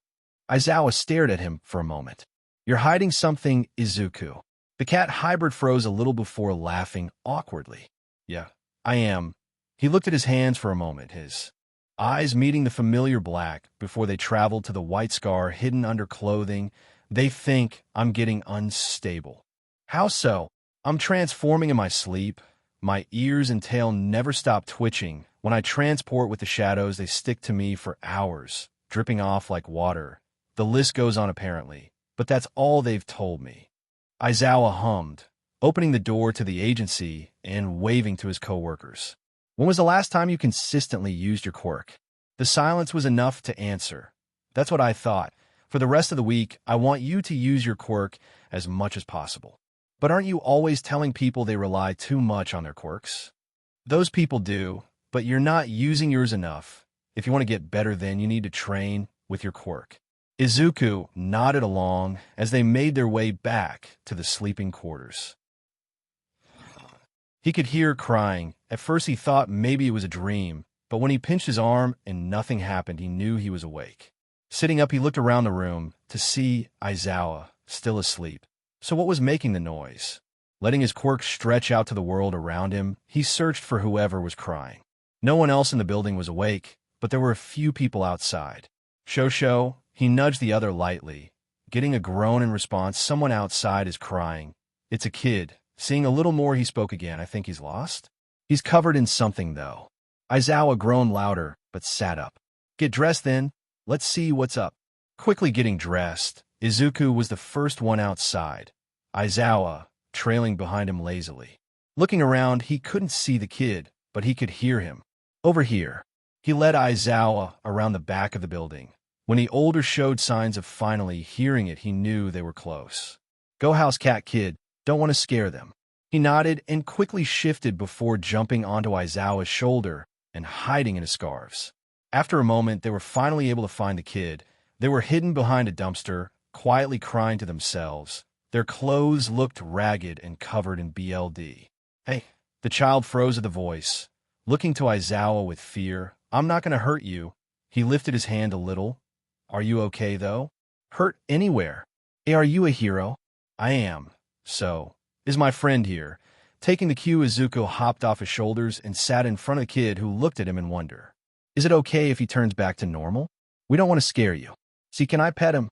Aizawa stared at him for a moment. You're hiding something, Izuku. The cat hybrid froze a little before laughing awkwardly. Yeah, I am. He looked at his hands for a moment, his eyes meeting the familiar black before they traveled to the white scar hidden under clothing. They think I'm getting unstable. How so? I'm transforming in my sleep. My ears and tail never stop twitching. When I transport with the shadows, they stick to me for hours, dripping off like water. The list goes on apparently, but that's all they've told me. Aizawa hummed, opening the door to the agency and waving to his co-workers. When was the last time you consistently used your quirk? The silence was enough to answer. That's what I thought. For the rest of the week, I want you to use your quirk as much as possible. But aren't you always telling people they rely too much on their quirks? Those people do, but you're not using yours enough. If you want to get better, then you need to train with your quirk. Izuku nodded along as they made their way back to the sleeping quarters. He could hear crying. At first he thought maybe it was a dream, but when he pinched his arm and nothing happened, he knew he was awake. Sitting up, he looked around the room to see Aizawa still asleep. So what was making the noise? Letting his quirk stretch out to the world around him, he searched for whoever was crying. No one else in the building was awake, but there were a few people outside. Shosho, he nudged the other lightly. Getting a groan in response, someone outside is crying. It's a kid. Seeing a little more, he spoke again. I think he's lost. He's covered in something, though. Aizawa groaned louder, but sat up. Get dressed, then. Let's see what's up. Quickly getting dressed, Izuku was the first one outside. Aizawa, trailing behind him lazily. Looking around, he couldn't see the kid, but he could hear him. Over here. He led Aizawa around the back of the building. When the older showed signs of finally hearing it, he knew they were close. Go house cat kid. Don't want to scare them. He nodded and quickly shifted before jumping onto Aizawa's shoulder and hiding in his scarves. After a moment, they were finally able to find the kid. They were hidden behind a dumpster, quietly crying to themselves. Their clothes looked ragged and covered in BLD. Hey, the child froze at the voice, looking to Aizawa with fear. I'm not going to hurt you. He lifted his hand a little. Are you okay, though? Hurt anywhere. Hey, are you a hero? I am. So, is my friend here. Taking the cue, Izuku hopped off his shoulders and sat in front of the kid, who looked at him in wonder. Is it okay if he turns back to normal? We don't want to scare you. See, can I pet him?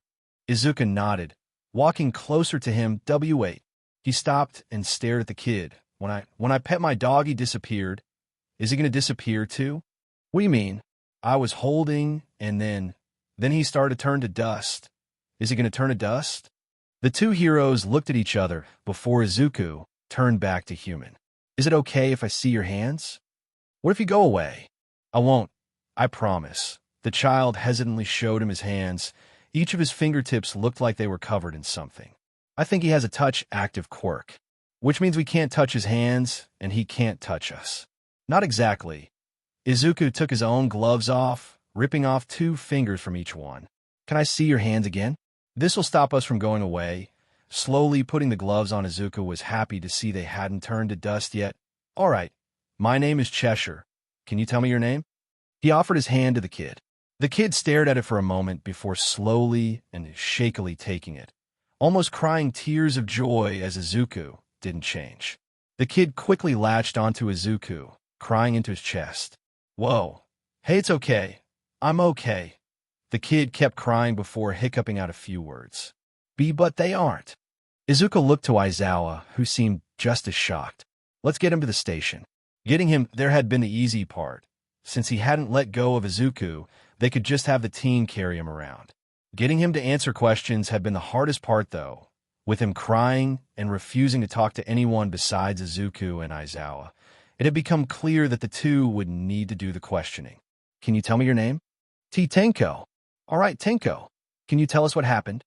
Izuku nodded, walking closer to him. Wait. He stopped and stared at the kid. When I pet my dog, he disappeared. Is he going to disappear too? What do you mean? I was holding, and then he started to turn to dust. Is he going to turn to dust? The two heroes looked at each other before Izuku turned back to human. Is it okay if I see your hands? What if you go away? I won't. I promise. The child hesitantly showed him his hands. Each of his fingertips looked like they were covered in something. I think he has a touch-active quirk, which means we can't touch his hands, and he can't touch us. Not exactly. Izuku took his own gloves off, ripping off 2 fingers from each one. Can I see your hands again? This will stop us from going away. Slowly putting the gloves on, Izuku was happy to see they hadn't turned to dust yet. All right. My name is Cheshire. Can you tell me your name? He offered his hand to the kid. The kid stared at it for a moment before slowly and shakily taking it, almost crying tears of joy as Izuku didn't change. The kid quickly latched onto Izuku, crying into his chest. Whoa. Hey, it's okay. I'm okay. The kid kept crying before hiccuping out a few words. But they aren't. Izuku looked to Aizawa, who seemed just as shocked. Let's get him to the station. Getting him there had been the easy part. Since he hadn't let go of Izuku, they could just have the team carry him around. Getting him to answer questions had been the hardest part, though. With him crying and refusing to talk to anyone besides Izuku and Aizawa, it had become clear that the two would need to do the questioning. Can you tell me your name? Tenko. All right, Tenko. Can you tell us what happened?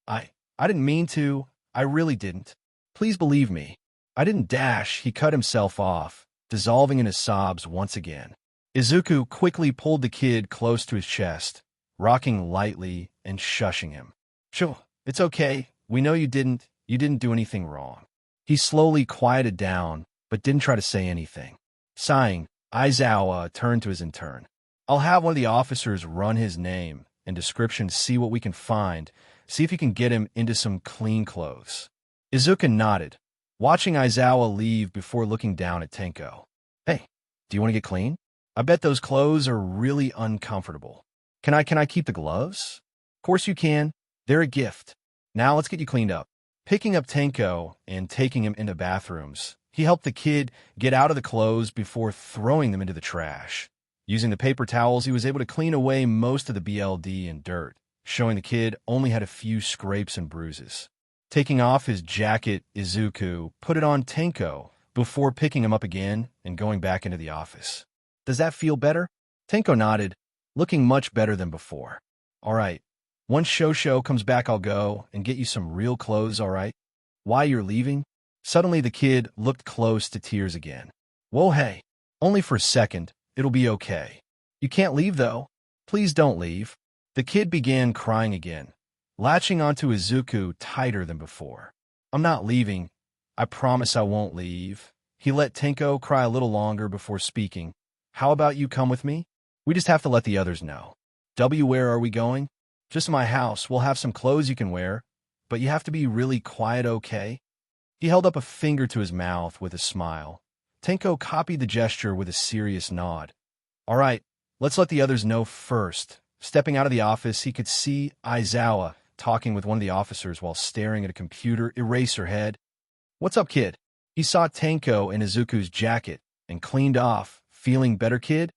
I didn't mean to. I really didn't. Please believe me. I didn't dash. He cut himself off, dissolving in his sobs once again. Izuku quickly pulled the kid close to his chest, rocking lightly and shushing him. Sure, it's okay. We know you didn't do anything wrong. He slowly quieted down, but didn't try to say anything. Sighing, Aizawa turned to his intern. I'll have one of the officers run his name and description to see what we can find, see if you can get him into some clean clothes. Izuku nodded, watching Aizawa leave before looking down at Tenko. Hey, Do you want to get clean? I bet those clothes are really uncomfortable. Can I keep the gloves? Of course you can. They're a gift. Now let's get you cleaned up. Picking up Tenko and taking him into bathrooms, he helped the kid get out of the clothes before throwing them into the trash. Using the paper towels, he was able to clean away most of the BLD and dirt, showing the kid only had a few scrapes and bruises. Taking off his jacket, Izuku put it on Tenko before picking him up again and going back into the office. Does that feel better? Tenko nodded, looking much better than before. All right. Once Shosho comes back, I'll go and get you some real clothes, all right? Why you're leaving? Suddenly the kid looked close to tears again. Whoa, hey. Only for a second. It'll be okay. You can't leave, though. Please don't leave. The kid began crying again, latching onto Izuku tighter than before. I'm not leaving. I promise I won't leave. He let Tenko cry a little longer before speaking. How about you come with me? We just have to let the others know. Where are we going? Just my house. We'll have some clothes you can wear, but you have to be really quiet, okay? He held up a finger to his mouth with a smile. Tenko copied the gesture with a serious nod. All right, let's let the others know first. Stepping out of the office, he could see Aizawa talking with one of the officers while staring at a computer Eraserhead. What's up, kid? He saw Tenko in Izuku's jacket and cleaned off. Feeling better, kid?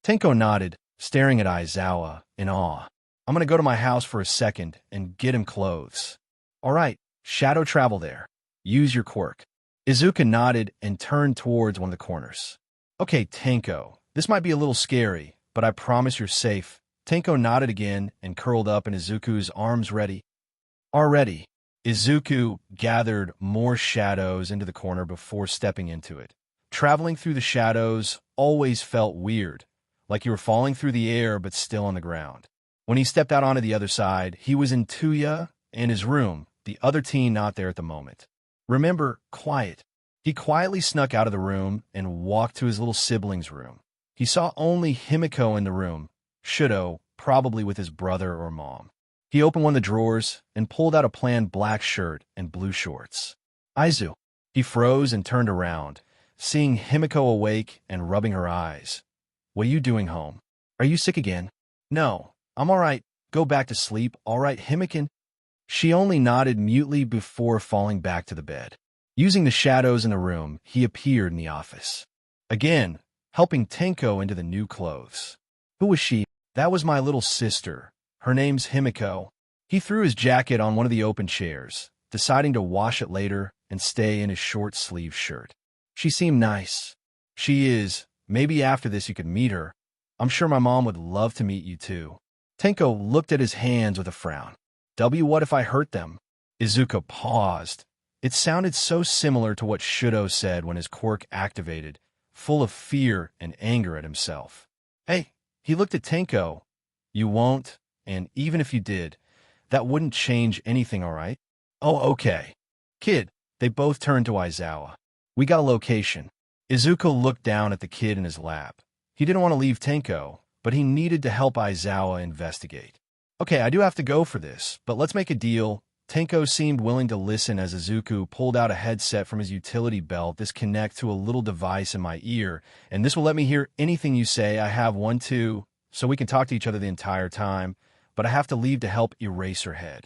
Tenko nodded, staring at Aizawa in awe. I'm going to go to my house for a second and get him clothes. All right, shadow travel there. Use your quirk. Izuku nodded and turned towards one of the corners. Okay, Tenko, this might be a little scary, but I promise you're safe. Tenko nodded again and curled up in Izuku's arms ready. Already, Izuku gathered more shadows into the corner before stepping into it. Traveling through the shadows always felt weird, like you were falling through the air but still on the ground. When he stepped out onto the other side, he was in Tuya and his room, the other teen not there at the moment. Remember, quiet. He quietly snuck out of the room and walked to his little sibling's room. He saw only Himiko in the room, Shudo, probably with his brother or mom. He opened one of the drawers and pulled out a plain black shirt and blue shorts. Aizu. He froze and turned around, seeing Himiko awake and rubbing her eyes. What are you doing home? Are you sick again? No, I'm all right. Go back to sleep, all right, Himiko? She only nodded mutely before falling back to the bed. Using the shadows in the room, he appeared in the office. Again, helping Tenko into the new clothes. Who was she? That was my little sister. Her name's Himiko. He threw his jacket on one of the open chairs, deciding to wash it later and stay in his short-sleeved shirt. She seemed nice. She is. Maybe after this you could meet her. I'm sure my mom would love to meet you too. Tenko looked at his hands with a frown. What if I hurt them? Izuku paused. It sounded so similar to what Shudo said when his quirk activated, full of fear and anger at himself. Hey, he looked at Tenko. You won't, and even if you did, that wouldn't change anything, all right? Oh, okay. Kid, they both turned to Aizawa. We got a location. Izuku looked down at the kid in his lap. He didn't want to leave Tenko, but he needed to help Aizawa investigate. Okay, I do have to go for this, but let's make a deal. Tenko seemed willing to listen as Izuku pulled out a headset from his utility belt. This connects to a little device in my ear, and this will let me hear anything you say. I have one too, so we can talk to each other the entire time, but I have to leave to help Eraserhead.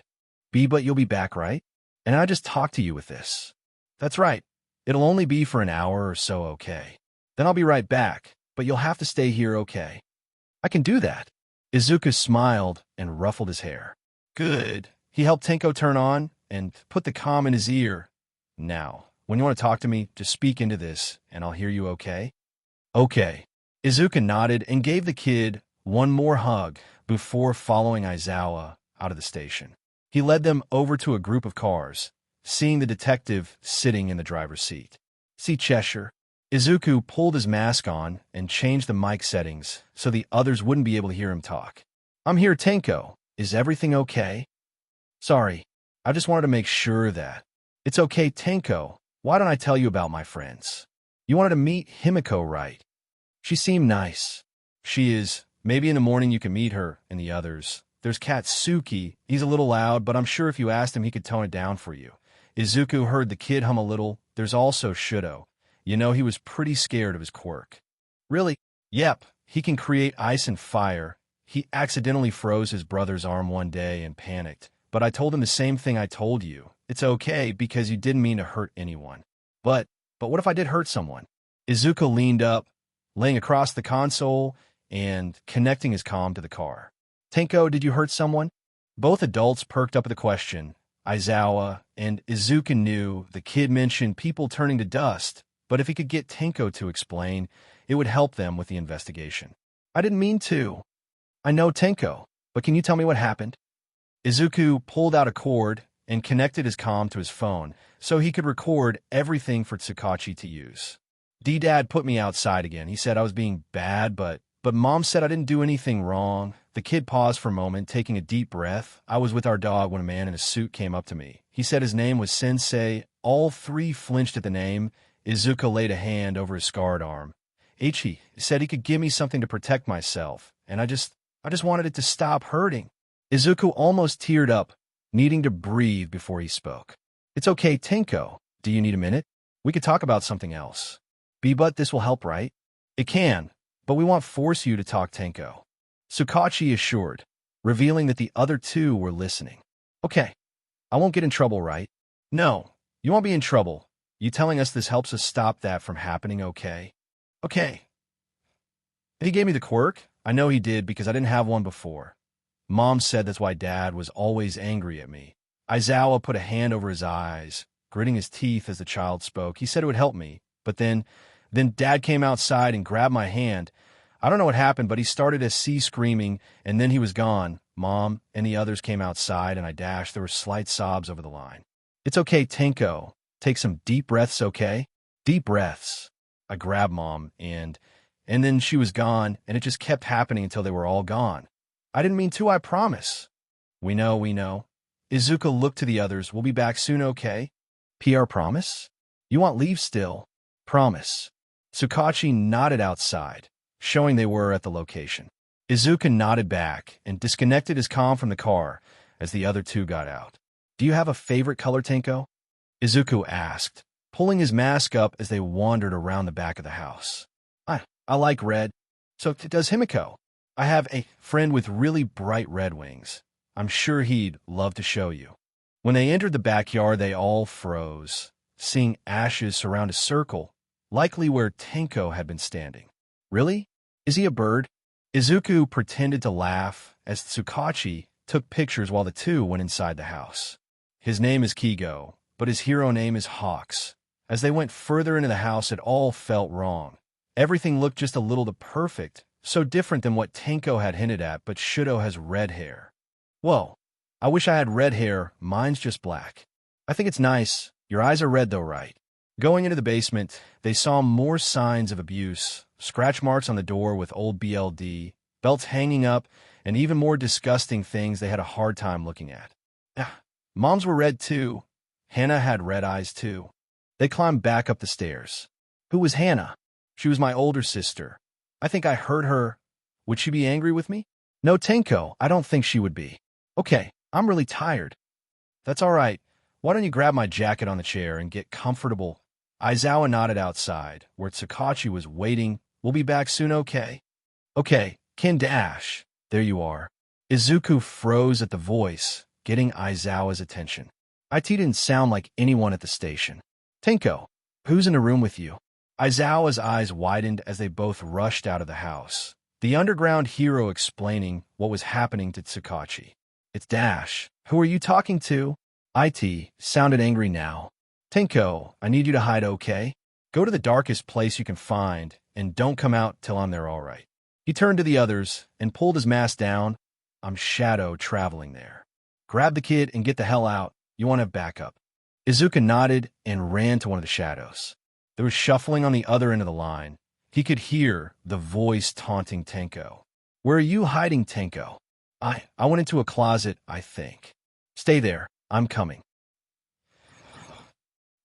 But you'll be back, right? And I just talk to you with this. That's right. It'll only be for an hour or so, okay? Then I'll be right back, but you'll have to stay here, okay? I can do that. Izuku smiled and ruffled his hair. Good. He helped Tenko turn on and put the comm in his ear. Now, when you want to talk to me, just speak into this, and I'll hear you, okay? Okay. Izuku nodded and gave the kid one more hug before following Aizawa out of the station. He led them over to a group of cars, seeing the detective sitting in the driver's seat. See Cheshire. Izuku pulled his mask on and changed the mic settings so the others wouldn't be able to hear him talk. I'm here, Tenko. Is everything okay? Sorry, I just wanted to make sure that. It's okay, Tenko. Why don't I tell you about my friends? You wanted to meet Himiko, right? She seemed nice. She is. Maybe in the morning you can meet her and the others. There's Katsuki. He's a little loud, but I'm sure if you asked him, he could tone it down for you. Izuku heard the kid hum a little. There's also Shudo. You know, he was pretty scared of his quirk. Really? Yep, he can create ice and fire. He accidentally froze his brother's arm one day and panicked. But I told him the same thing I told you. It's okay because you didn't mean to hurt anyone. But what if I did hurt someone? Izuku leaned up, laying across the console and connecting his comm to the car. Tenko, did you hurt someone? Both adults perked up at the question. Aizawa and Izuku knew the kid mentioned people turning to dust, but if he could get Tenko to explain, it would help them with the investigation. I didn't mean to. I know Tenko, but can you tell me what happened? Izuku pulled out a cord and connected his comm to his phone so he could record everything for Tsukachi to use. D-Dad put me outside again. He said I was being bad, but Mom said I didn't do anything wrong. The kid paused for a moment, taking a deep breath. I was with our dog when a man in a suit came up to me. He said his name was Sensei. All three flinched at the name. Izuku laid a hand over his scarred arm. Ichi said he could give me something to protect myself, and I just wanted it to stop hurting. Izuku almost teared up, needing to breathe before he spoke. It's okay, Tenko. Do you need a minute? We could talk about something else. But this will help, right? It can, but we won't force you to talk, Tenko. Tsukachi assured, revealing that the other two were listening. Okay, I won't get in trouble, right? No, you won't be in trouble. You telling us this helps us stop that from happening, okay? Okay. He gave me the quirk. I know he did because I didn't have one before. Mom said that's why Dad was always angry at me. Aizawa put a hand over his eyes, gritting his teeth as the child spoke. He said it would help me, but then Dad came outside and grabbed my hand. I don't know what happened, but he started to see screaming, and then he was gone. Mom and the others came outside, and I dashed. There were slight sobs over the line. It's okay, Tenko. Take some deep breaths, okay? Deep breaths. I grabbed Mom, and then she was gone, and it just kept happening until they were all gone. I didn't mean to, I promise. We know. Izuku looked to the others. We'll be back soon, okay? PR promise? You want leave still? Promise. Tsukachi nodded outside, showing they were at the location. Izuku nodded back and disconnected his comm from the car as the other two got out. Do you have a favorite color, Tenko? Izuku asked, pulling his mask up as they wandered around the back of the house. I like red. So does Himiko. I have a friend with really bright red wings. I'm sure he'd love to show you. When they entered the backyard, they all froze, seeing ashes surround a circle, likely where Tenko had been standing. Really? Is he a bird? Izuku pretended to laugh as Tsukachi took pictures while the two went inside the house. His name is Kigo, but his hero name is Hawks. As they went further into the house, it all felt wrong. Everything looked just a little too perfect, so different than what Tenko had hinted at, but Shudo has red hair. Whoa, I wish I had red hair, mine's just black. I think it's nice. Your eyes are red though, right? Going into the basement, they saw more signs of abuse, scratch marks on the door with old BLD, belts hanging up, and even more disgusting things they had a hard time looking at. Moms were red too. Hannah had red eyes too. They climbed back up the stairs. Who was Hannah? She was my older sister. I think I hurt her. Would she be angry with me? No, Tenko, I don't think she would be. Okay, I'm really tired. That's all right. Why don't you grab my jacket on the chair and get comfortable? Aizawa nodded outside, where Tsukachi was waiting. We'll be back soon, okay? Okay, Ken Dash. There you are. Izuku froze at the voice, getting Aizawa's attention. IT didn't sound like anyone at the station. Tenko, who's in the room with you? Aizawa's eyes widened as they both rushed out of the house, the underground hero explaining what was happening to Tsukachi. It's Dash. Who are you talking to? IT sounded angry now. Tenko, I need you to hide, okay? Go to the darkest place you can find, and don't come out till I'm there, all right. He turned to the others and pulled his mask down. I'm Shadow traveling there. Grab the kid and get the hell out. You want to have backup. Izuku nodded and ran to one of the shadows. There was shuffling on the other end of the line. He could hear the voice taunting Tenko. Where are you hiding, Tenko? I went into a closet, I think. Stay there. I'm coming.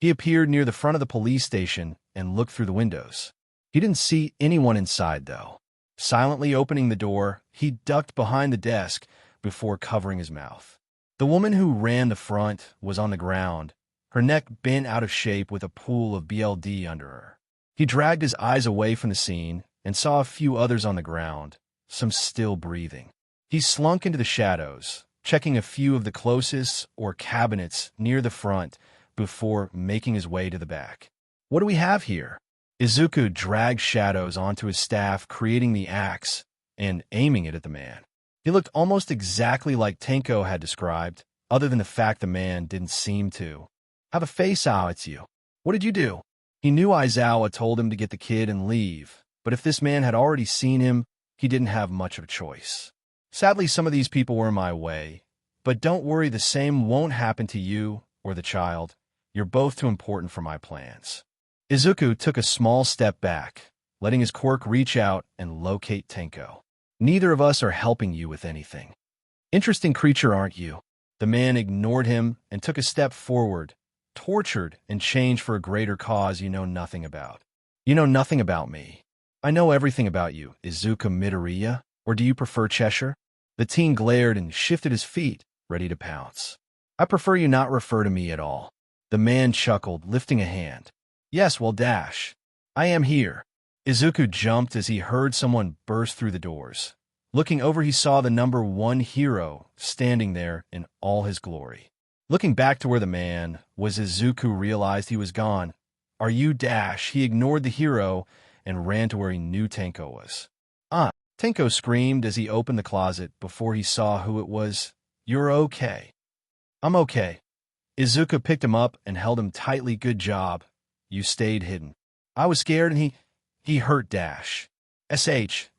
He appeared near the front of the police station and looked through the windows. He didn't see anyone inside, though. Silently opening the door, he ducked behind the desk before covering his mouth. The woman who ran the front was on the ground, her neck bent out of shape with a pool of BLD under her. He dragged his eyes away from the scene and saw a few others on the ground, some still breathing. He slunk into the shadows, checking a few of the closest or cabinets near the front before making his way to the back. What do we have here? Izuku dragged shadows onto his staff, creating the axe and aiming it at the man. He looked almost exactly like Tenko had described, other than the fact the man didn't seem to have a face. Ah, it's you. What did you do? He knew Aizawa told him to get the kid and leave, but if this man had already seen him, he didn't have much of a choice. Sadly, some of these people were in my way, but don't worry, the same won't happen to you or the child. You're both too important for my plans. Izuku took a small step back, letting his quirk reach out and locate Tenko. Neither of us are helping you with anything. Interesting creature, aren't you? The man ignored him and took a step forward, tortured and changed for a greater cause you know nothing about. You know nothing about me. I know everything about you, Izuku Midoriya, or do you prefer Cheshire? The teen glared and shifted his feet, ready to pounce. I prefer you not refer to me at all. The man chuckled, lifting a hand. Yes, well, dash. I am here. Izuku jumped as he heard someone burst through the doors. Looking over, he saw the number 1 hero standing there in all his glory. Looking back to where the man was, Izuku realized he was gone. Are you dash? He ignored the hero and ran to where he knew Tenko was. Ah! Tenko screamed as he opened the closet before he saw who it was. You're okay. I'm okay. Izuku picked him up and held him tightly. Good job. You stayed hidden. I was scared and he hurt dash.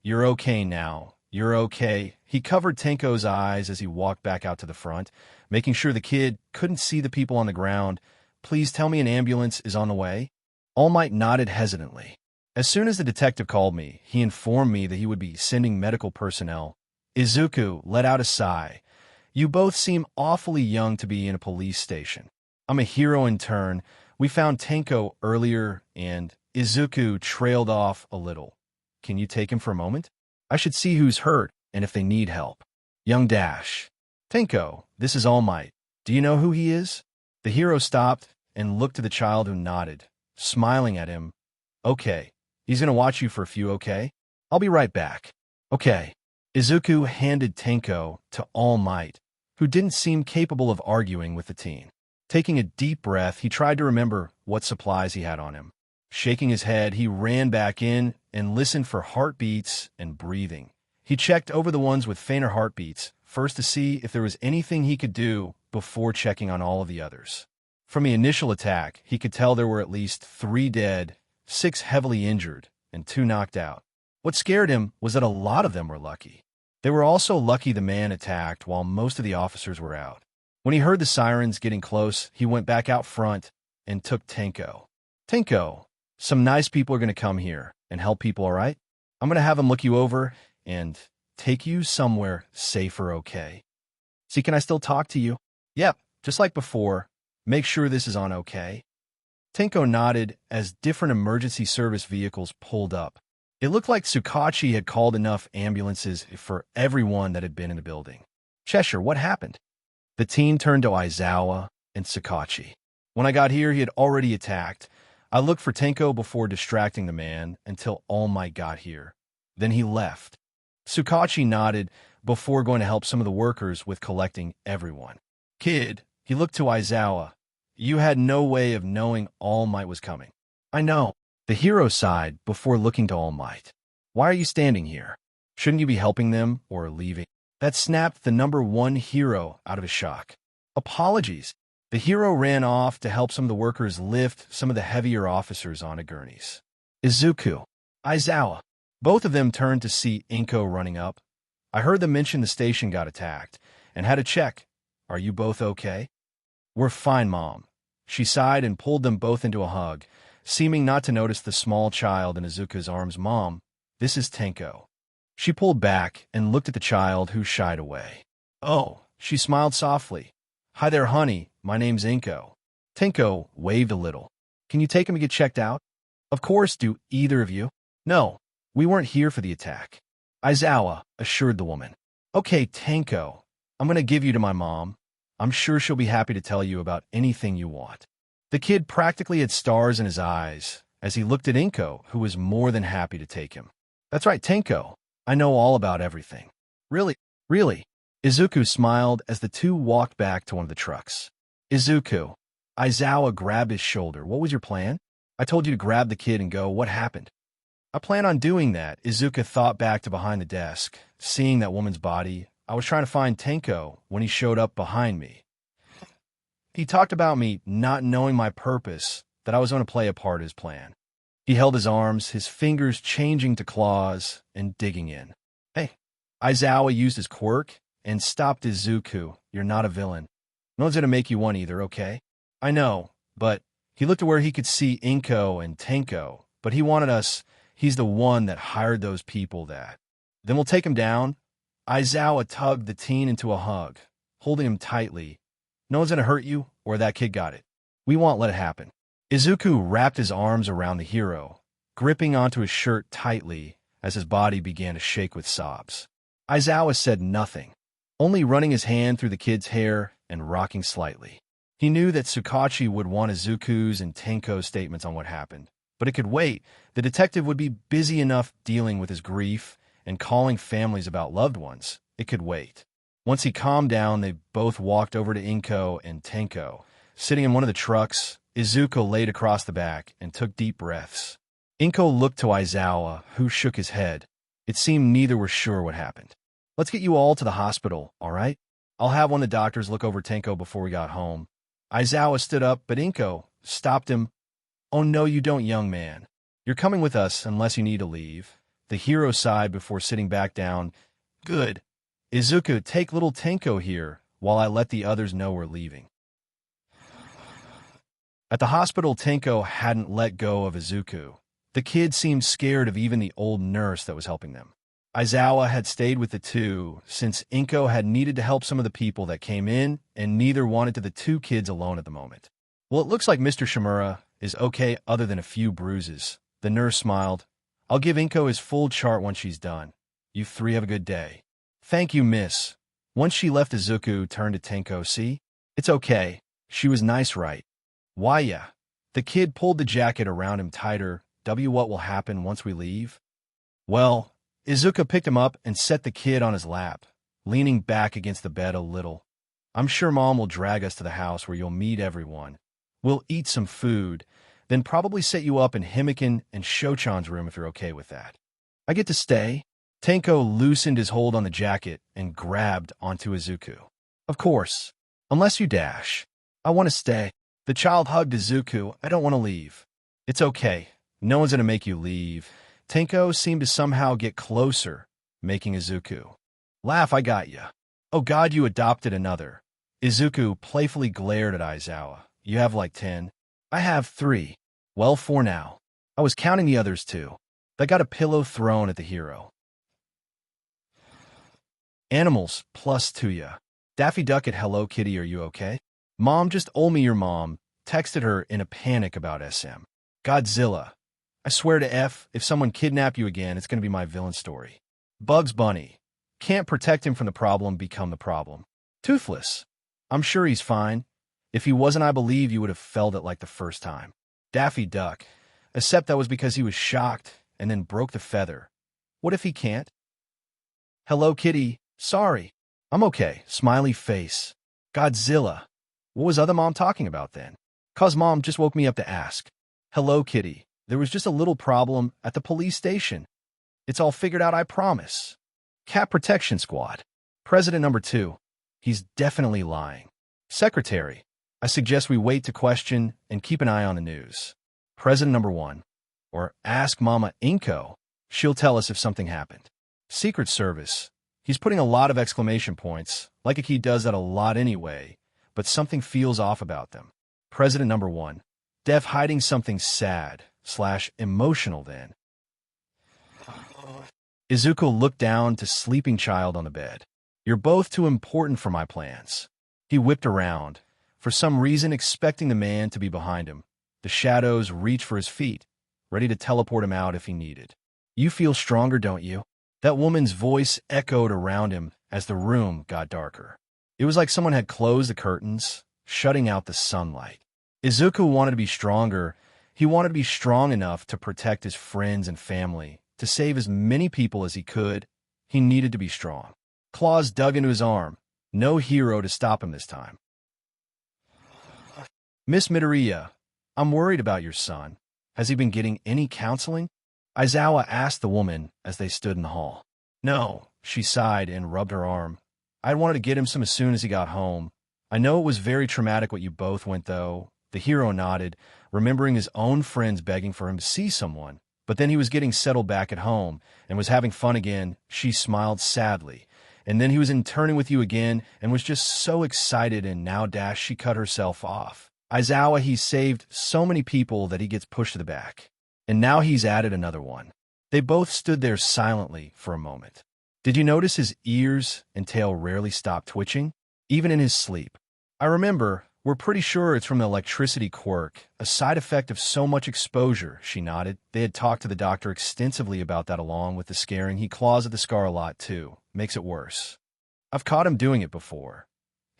You're okay now. You're okay. He covered Tenko's eyes as he walked back out to the front, making sure the kid couldn't see the people on the ground. Please tell me an ambulance is on the way. All Might nodded hesitantly. As soon as the detective called me, he informed me that he would be sending medical personnel. Izuku let out a sigh. You both seem awfully young to be in a police station. I'm a hero in turn. We found Tenko earlier and Izuku trailed off a little. Can you take him for a moment? I should see who's hurt and if they need help. Young dash. Tenko, this is All Might. Do you know who he is? The hero stopped and looked to the child who nodded, smiling at him. Okay. He's going to watch you for a few, okay? I'll be right back. Okay. Izuku handed Tenko to All Might, who didn't seem capable of arguing with the teen. Taking a deep breath, he tried to remember what supplies he had on him. Shaking his head, he ran back in and listened for heartbeats and breathing. He checked over the ones with fainter heartbeats, first to see if there was anything he could do before checking on all of the others. From the initial attack, he could tell there were at least 3 dead, 6 heavily injured, and 2 knocked out. What scared him was that a lot of them were lucky. They were also lucky the man attacked while most of the officers were out. When he heard the sirens getting close, he went back out front and took Tenko. Tenko, some nice people are going to come here and help people, all right? I'm going to have them look you over and take you somewhere safer, okay? See, can I still talk to you? Yep, just like before. Make sure this is on okay. Tenko nodded as different emergency service vehicles pulled up. It looked like Tsukachi had called enough ambulances for everyone that had been in the building. Cheshire, what happened? The teen turned to Aizawa and Tsukachi. When I got here, he had already attacked. I looked for Tenko before distracting the man until All Might got here. Then he left. Tsukachi nodded before going to help some of the workers with collecting everyone. Kid, he looked to Aizawa. You had no way of knowing All Might was coming. I know. The hero sighed before looking to All Might. Why are you standing here? Shouldn't you be helping them or leaving? That snapped the number 1 hero out of his shock. Apologies. The hero ran off to help some of the workers lift some of the heavier officers onto gurneys. Izuku, Aizawa. Both of them turned to see Inko running up. I heard them mention the station got attacked and had to check. Are you both okay? We're fine, Mom. She sighed and pulled them both into a hug, seeming not to notice the small child in Izuku's arms. Mom, this is Tenko. She pulled back and looked at the child, who shied away. Oh, she smiled softly. Hi there, honey. My name's Inko. Tenko waved a little. Can you take him to get checked out? Of course. Do either of you? No, we weren't here for the attack. Aizawa assured the woman. Okay, Tenko. I'm going to give you to my mom. I'm sure she'll be happy to tell you about anything you want. The kid practically had stars in his eyes as he looked at Inko, who was more than happy to take him. That's right, Tenko. I know all about everything. Really? Really? Izuku smiled as the two walked back to one of the trucks. Izuku. Aizawa grabbed his shoulder. What was your plan? I told you to grab the kid and go. What happened? I plan on doing that. Izuku thought back to behind the desk. Seeing that woman's body, I was trying to find Tenko when he showed up behind me. He talked about me not knowing my purpose, that I was going to play a part in his plan. He held his arms, his fingers changing to claws and digging in. Hey, Aizawa used his quirk and stopped Izuku. You're not a villain. No one's going to make you one either, okay? I know, but he looked to where he could see Inko and Tenko, but he wanted us. He's the one that hired those people that. Then we'll take him down. Aizawa tugged the teen into a hug, holding him tightly. No one's going to hurt you, or that kid got it. We won't let it happen. Izuku wrapped his arms around the hero, gripping onto his shirt tightly as his body began to shake with sobs. Aizawa said nothing, only running his hand through the kid's hair and rocking slightly. He knew that Tsukachi would want Izuku's and Tenko's statements on what happened, but it could wait. The detective would be busy enough dealing with his grief and calling families about loved ones. It could wait. Once he calmed down, they both walked over to Inko and Tenko. Sitting in one of the trucks, Izuku laid across the back and took deep breaths. Inko looked to Aizawa, who shook his head. It seemed neither were sure what happened. Let's get you all to the hospital, all right? I'll have one of the doctors look over Tenko before we got home. Aizawa stood up, but Inko stopped him. Oh no, you don't, young man. You're coming with us unless you need to leave. The hero sighed before sitting back down. Good. Izuku, take little Tenko here while I let the others know we're leaving. At the hospital, Tenko hadn't let go of Izuku. The kid seemed scared of even the old nurse that was helping them. Aizawa had stayed with the two since Inko had needed to help some of the people that came in, and neither wanted to the two kids alone at the moment. Well, it looks like Mr. Shimura is okay other than a few bruises. The nurse smiled. I'll give Inko his full chart once she's done. You three have a good day. Thank you, miss. Once she left, Izuku turned to Tenko. See? It's okay. She was nice, right? Why, yeah. The kid pulled the jacket around him tighter. What will happen once we leave? Well, Izuku picked him up and set the kid on his lap, leaning back against the bed a little. I'm sure Mom will drag us to the house where you'll meet everyone. We'll eat some food, then probably set you up in Himiken and Shochan's room if you're okay with that. I get to stay? Tenko loosened his hold on the jacket and grabbed onto Izuku. Of course. Unless you dash. I want to stay. The child hugged Izuku. I don't want to leave. It's okay. No one's going to make you leave. Tenko seemed to somehow get closer, making Izuku laugh. I got ya. Oh God, you adopted another. Izuku playfully glared at Aizawa. You have like 10. I have 3. Well, 4 now. I was counting the others too. They got a pillow thrown at the hero. Animals, plus 2 ya. Daffy Duck at Hello Kitty, are you okay? Mom just told me your mom texted her in a panic about SM. Godzilla. I swear to F, if someone kidnapped you again, it's going to be my villain story. Bugs Bunny. Can't protect him from the problem, become the problem. Toothless. I'm sure he's fine. If he wasn't, I believe you would have felt it like the first time. Daffy Duck. Except that was because he was shocked and then broke the feather. What if he can't? Hello Kitty. Sorry. I'm okay. Smiley face. Godzilla. What was other mom talking about then? 'Cause Mom just woke me up to ask. Hello Kitty. There was just a little problem at the police station. It's all figured out, I promise. Cat Protection Squad. President number 2. He's definitely lying. Secretary. I suggest we wait to question and keep an eye on the news. President number 1. Or ask Mama Inko. She'll tell us if something happened. Secret Service. He's putting a lot of exclamation points, like he does that a lot anyway, but something feels off about them. President number 1. Def hiding something sad/emotional then. Izuku looked down to sleeping child on the bed. You're both too important for my plans. He whipped around, for some reason expecting the man to be behind him. The shadows reached for his feet, ready to teleport him out if he needed. You feel stronger, don't you? That woman's voice echoed around him as the room got darker. It was like someone had closed the curtains, shutting out the sunlight. Izuku wanted to be stronger. He wanted to be strong enough to protect his friends and family, To save as many people as he could, he needed to be strong. Claws dug into his arm. No hero to stop him this time. Miss Midoriya, I'm worried about your son. Has he been getting any counseling? Aizawa asked the woman as they stood in the hall. No, she sighed and rubbed her arm. I wanted to get him some as soon as he got home. I know it was very traumatic what you both went, though. The hero nodded, remembering his own friends begging for him to see someone. But then he was getting settled back at home and was having fun again. She smiled sadly. And then he was interning with you again and was just so excited, and now dash she cut herself off. Aizawa, he saved so many people that he gets pushed to the back. And now he's added another one. They both stood there silently for a moment. Did you notice his ears and tail rarely stop twitching, even in his sleep? I remember, we're pretty sure it's from the electricity quirk, a side effect of so much exposure, she nodded. They had talked to the doctor extensively about that, along with the scaring. He claws at the scar a lot too. Makes it worse. I've caught him doing it before.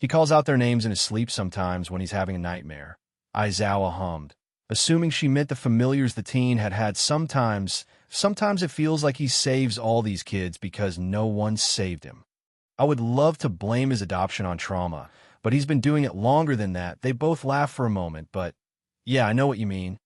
He calls out their names in his sleep sometimes when he's having a nightmare. Aizawa hummed, assuming she meant the familiars the teen had had. Sometimes it feels like he saves all these kids because no one saved him. I would love to blame his adoption on trauma, but he's been doing it longer than that. They both laughed for a moment, but yeah, I know what you mean.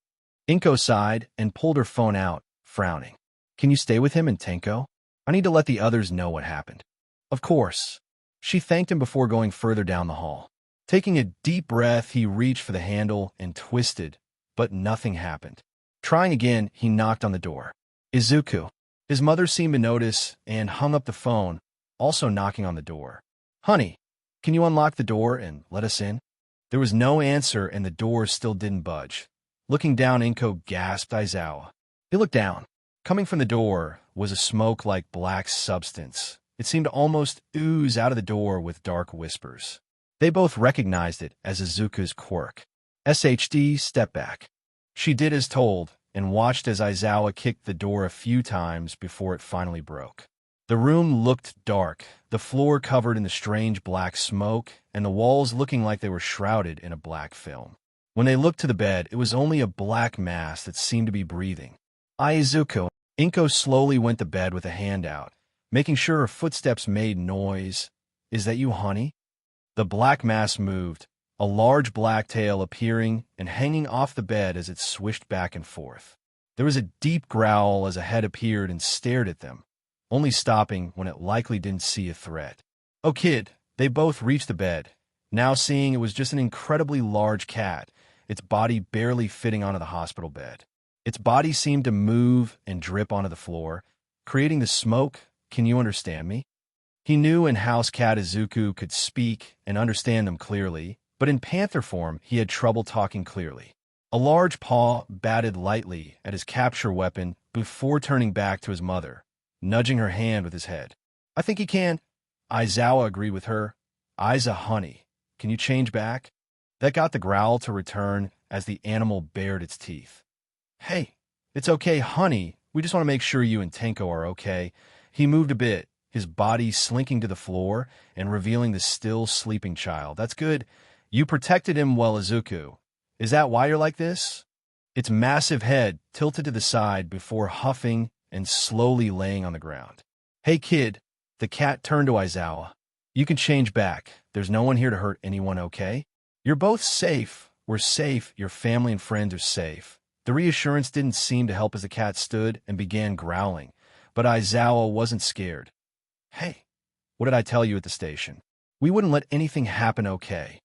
Inko sighed and pulled her phone out, frowning. Can you stay with him and Tenko? I need to let the others know what happened. Of course. She thanked him before going further down the hall. Taking a deep breath, he reached for the handle and twisted, but nothing happened. Trying again, he knocked on the door. Izuku. His mother seemed to notice and hung up the phone, also knocking on the door. Honey, can you unlock the door and let us in? There was no answer, and the door still didn't budge. Looking down, Inko gasped. Aizawa. He looked down. Coming from the door was a smoke-like black substance. It seemed to almost ooze out of the door with dark whispers. They both recognized it as Izuku's quirk. SHD, step back. She did as told, and watched as Aizawa kicked the door a few times before it finally broke. The room looked dark, the floor covered in the strange black smoke, and the walls looking like they were shrouded in a black film. When they looked to the bed, it was only a black mass that seemed to be breathing. Izuku. Inko slowly went to bed with a hand out, making sure her footsteps made noise. Is that you, honey? The black mass moved, a large black tail appearing and hanging off the bed as it swished back and forth. There was a deep growl as a head appeared and stared at them, only stopping when it likely didn't see a threat. Oh, kid. They both reached the bed, now seeing it was just an incredibly large cat, its body barely fitting onto the hospital bed. Its body seemed to move and drip onto the floor, creating the smoke. Can you understand me? He knew in-house cat Izuku could speak and understand them clearly, but in panther form he had trouble talking clearly. A large paw batted lightly at his capture weapon before turning back to his mother, nudging her hand with his head. I think he can. Aizawa agreed with her. Aiza, honey, can you change back? That got the growl to return as the animal bared its teeth. Hey, it's okay, honey. We just want to make sure you and Tenko are okay. He moved a bit, his body slinking to the floor and revealing the still sleeping child. That's good. You protected him well, Izuku. Is that why you're like this? Its massive head tilted to the side before huffing and slowly laying on the ground. Hey, kid. The cat turned to Aizawa. You can change back. There's no one here to hurt anyone, okay? You're both safe. We're safe. Your family and friends are safe. The reassurance didn't seem to help as the cat stood and began growling, but Aizawa wasn't scared. Hey, what did I tell you at the station? We wouldn't let anything happen, okay?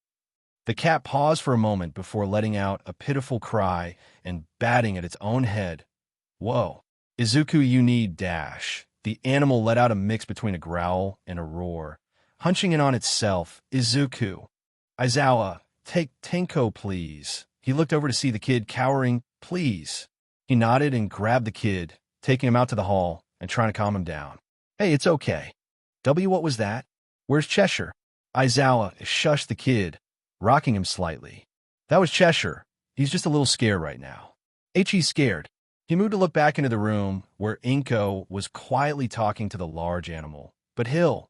The cat paused for a moment before letting out a pitiful cry and batting at its own head. Whoa. Izuku, you need dash. The animal let out a mix between a growl and a roar, hunching in on itself. Izuku. Aizawa, take Tenko, please. He looked over to see the kid cowering. Please. He nodded and grabbed the kid, taking him out to the hall and trying to calm him down. Hey, it's okay. What was that? Where's Cheshire? Aizawa shushed the kid, rocking him slightly. That was Cheshire. He's just a little scared right now. He's scared. He moved to look back into the room where Inko was quietly talking to the large animal. But he'll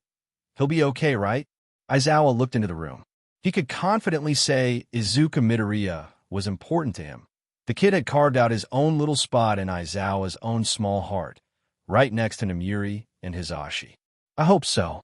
be okay, right? Aizawa looked into the room. He could confidently say Izuku Midoriya was important to him. The kid had carved out his own little spot in Aizawa's own small heart, right next to Namiri and Hisashi. I hope so.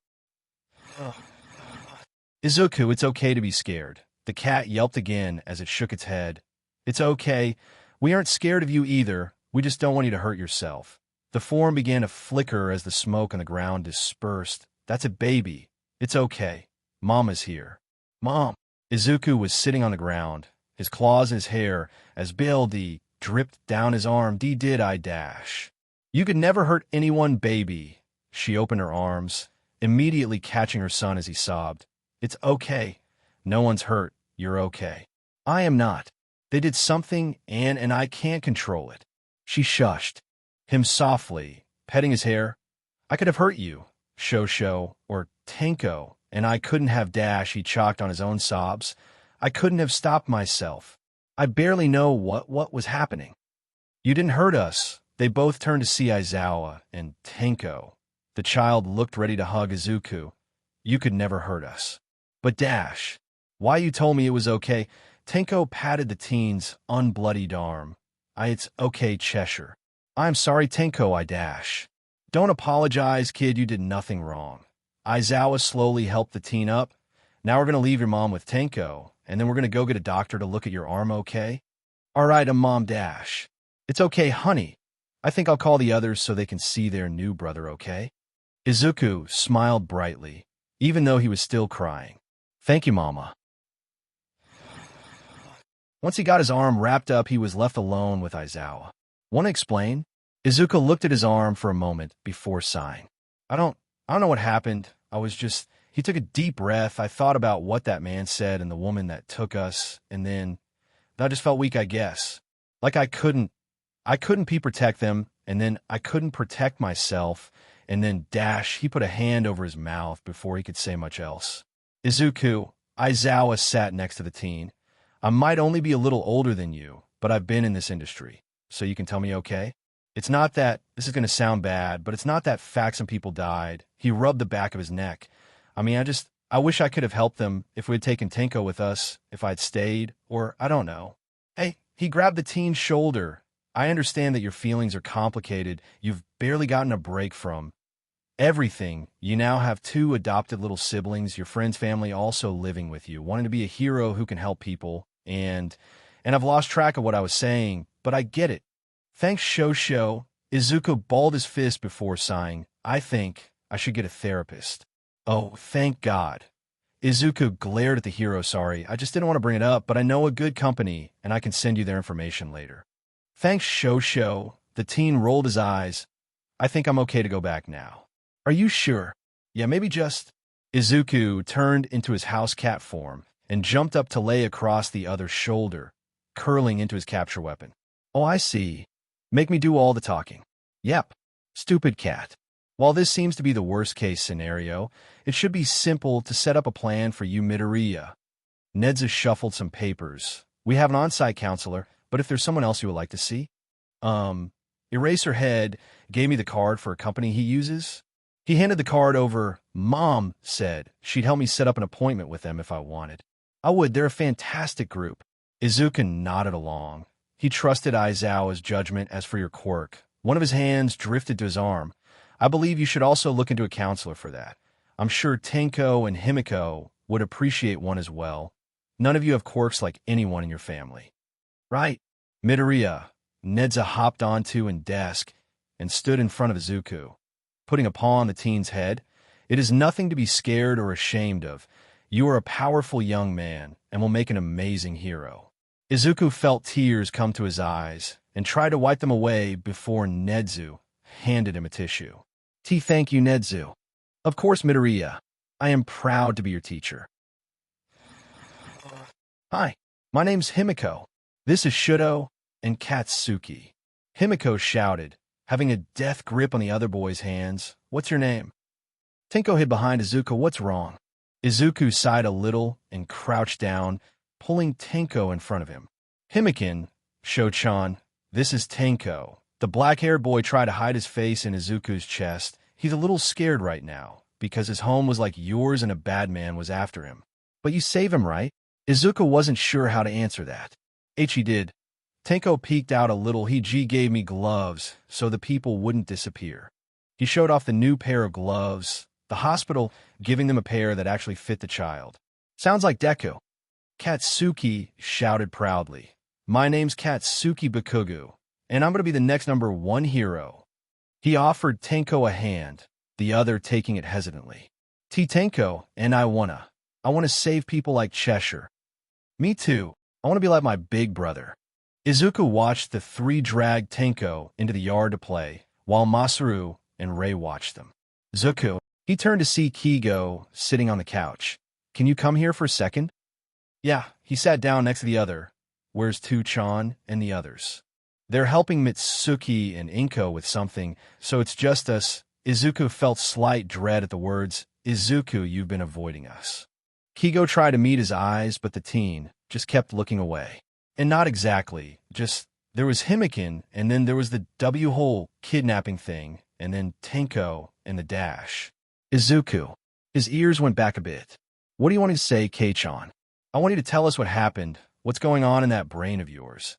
Izuku, it's okay to be scared. The cat yelped again as it shook its head. It's okay. We aren't scared of you either. We just don't want you to hurt yourself. The form began to flicker as the smoke on the ground dispersed. That's a baby. It's okay. Mama's here. Mom. Izuku was sitting on the ground, his claws in his hair, as Bailey dripped down his arm. Did I dash? You could never hurt anyone, baby. She opened her arms, immediately catching her son as he sobbed. It's okay. No one's hurt. You're okay. I am not. They did something, and I can't control it. She shushed him softly, petting his hair. I could have hurt you, Shosho, or Tenko, and I couldn't have dash. He choked on his own sobs. I couldn't have stopped myself. I barely know what was happening. You didn't hurt us. They both turned to see Aizawa and Tenko. The child looked ready to hug Izuku. You could never hurt us. But Dash, why you told me it was okay? Tenko patted the teen's unbloodied arm. It's okay, Cheshire. I'm sorry, Tenko, I dash. Don't apologize, kid, you did nothing wrong. Aizawa slowly helped the teen up. Now we're going to leave your mom with Tenko, and then we're going to go get a doctor to look at your arm, okay? All right, Mom Dash. It's okay, honey. I think I'll call the others so they can see their new brother, okay? Izuku smiled brightly, even though he was still crying. Thank you, Mama. Once he got his arm wrapped up, he was left alone with Aizawa. Want to explain? Izuku looked at his arm for a moment before sighing. I don't know what happened. He took a deep breath. I thought about what that man said and the woman that took us, and then I just felt weak, I guess. Like I couldn't protect them, and then I couldn't protect myself, and then Dash, he put a hand over his mouth before he could say much else. Izuku, Aizawa sat next to the teen. I might only be a little older than you, but I've been in this industry, so you can tell me okay? It's not that, this is going to sound bad, but it's not that some people died. He rubbed the back of his neck. I wish I could have helped them if we had taken Tenko with us, if I'd stayed, or I don't know. Hey, he grabbed the teen's shoulder. I understand that your feelings are complicated. You've barely gotten a break from everything. You now have 2 adopted little siblings, your friend's family also living with you, wanting to be a hero who can help people, and I've lost track of what I was saying, but I get it. Thanks, Shosho. Izuku balled his fist before sighing. I think I should get a therapist. Oh, thank God. Izuku glared at the hero. Sorry, I just didn't want to bring it up, but I know a good company, and I can send you their information later. Thanks, Shosho. The teen rolled his eyes. I think I'm okay to go back now. Are you sure? Yeah, maybe just... Izuku turned into his house cat form and jumped up to lay across the other's shoulder, curling into his capture weapon. Oh, I see. Make me do all the talking. Yep. Stupid cat. While this seems to be the worst-case scenario, it should be simple to set up a plan for you, Midoriya. Nedza shuffled some papers. We have an on-site counselor, but if there's someone else you would like to see? Eraserhead gave me the card for a company he uses. He handed the card over. Mom said she'd help me set up an appointment with them if I wanted. I would. They're a fantastic group. Izuku nodded along. He trusted Aizawa's judgment. As for your quirk, one of his hands drifted to his arm. I believe you should also look into a counselor for that. I'm sure Tenko and Himiko would appreciate one as well. None of you have quirks like anyone in your family. Right. Midoriya. Nedza hopped onto a desk and stood in front of Izuku, putting a paw on the teen's head. It is nothing to be scared or ashamed of. You are a powerful young man and will make an amazing hero. Izuku felt tears come to his eyes and tried to wipe them away before Nedzu handed him a tissue. Thank you, Nedzu. Of course, Midoriya. I am proud to be your teacher. Hi, my name's Himiko. This is Shudo and Katsuki. Himiko shouted, having a death grip on the other boy's hands. What's your name? Tenko hid behind Izuku. What's wrong? Izuku sighed a little and crouched down, pulling Tenko in front of him. Himikin, Sho-chan, this is Tenko. The black-haired boy tried to hide his face in Izuku's chest. He's a little scared right now, because his home was like yours and a bad man was after him. But you save him, right? Izuku wasn't sure how to answer that. He did. Tenko peeked out a little. He gave me gloves so the people wouldn't disappear. He showed off the new pair of gloves, the hospital giving them a pair that actually fit the child. Sounds like Deku. Katsuki shouted proudly. My name's Katsuki Bakugu, and I'm going to be the next #1 hero. He offered Tenko a hand, the other taking it hesitantly. Tenko, and I wanna save people like Cheshire. Me too. I want to be like my big brother. Izuku watched the three drag Tenko into the yard to play, while Masaru and Rei watched them. Zuko, he turned to see Kigo sitting on the couch. Can you come here for a second? Yeah, he sat down next to the other. Where's Tu-chan and the others? They're helping Mitsuki and Inko with something, so it's just us. Izuku felt slight dread at the words, Izuku, you've been avoiding us. Kigo tried to meet his eyes, but the teen just kept looking away. And not exactly, just there was Himiken, and then there was the W-hole kidnapping thing, and then Tenko and the dash. Izuku. His ears went back a bit. What do you want to say, Kei-chan? I want you to tell us what happened, what's going on in that brain of yours.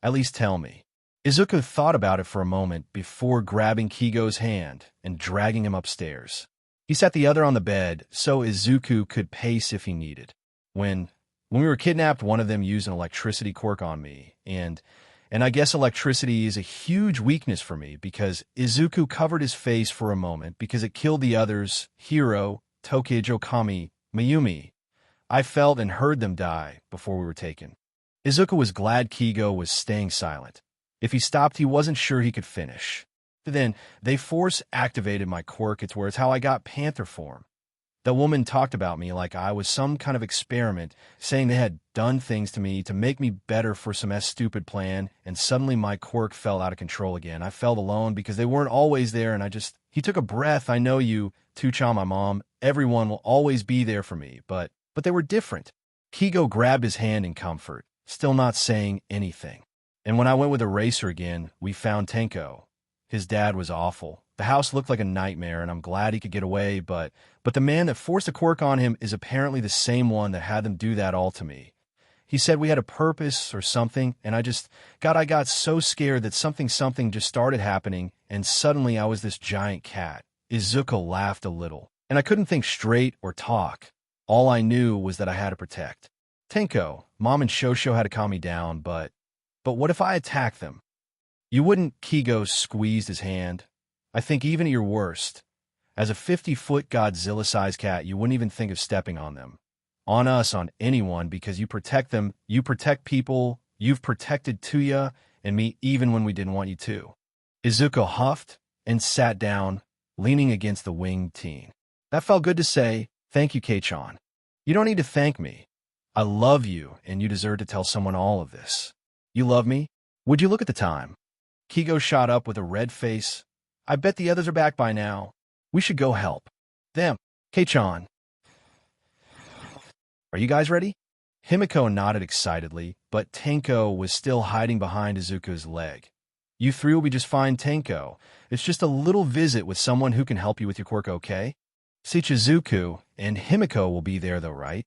At least tell me. Izuku thought about it for a moment before grabbing Kigo's hand and dragging him upstairs. He sat the other on the bed so Izuku could pace if he needed. When we were kidnapped, one of them used an electricity quirk on me, and I guess electricity is a huge weakness for me because Izuku covered his face for a moment because it killed the others, Hiro, Tokijo Kami, Mayumi. I felt and heard them die before we were taken. Izuku was glad Kigo was staying silent. If he stopped, he wasn't sure he could finish. Then, they force-activated my quirk. It's how I got panther form. The woman talked about me like I was some kind of experiment, saying they had done things to me to make me better for some stupid plan, and suddenly my quirk fell out of control again. I felt alone because they weren't always there, and he took a breath. I know you, Tu-chan, my mom, everyone will always be there for me, but they were different. Kigo grabbed his hand in comfort, still not saying anything. And when I went with Eraser again, we found Tenko. His dad was awful. The house looked like a nightmare, and I'm glad he could get away, but the man that forced a quirk on him is apparently the same one that had them do that all to me. He said we had a purpose or something, and I got so scared that something just started happening, and suddenly I was this giant cat. Izuku laughed a little, and I couldn't think straight or talk. All I knew was that I had to protect. Tenko, Mom and Shosho had to calm me down, but what if I attack them? You wouldn't. Kigo squeezed his hand. I think even at your worst, as a 50-foot Godzilla-sized cat, you wouldn't even think of stepping on them. On us, on anyone, because you protect them, you protect people, you've protected Tuya and me even when we didn't want you to. Izuku huffed and sat down, leaning against the winged teen. That felt good to say. Thank you, Kei-chan. You don't need to thank me. I love you, and you deserve to tell someone all of this. You love me? Would you look at the time? Kigo shot up with a red face. I bet the others are back by now. We should go help them. Kei-chan. Are you guys ready? Himiko nodded excitedly, but Tenko was still hiding behind Izuku's leg. You three will be just fine, Tenko. It's just a little visit with someone who can help you with your quirk, okay? Izuku and Himiko will be there though, right?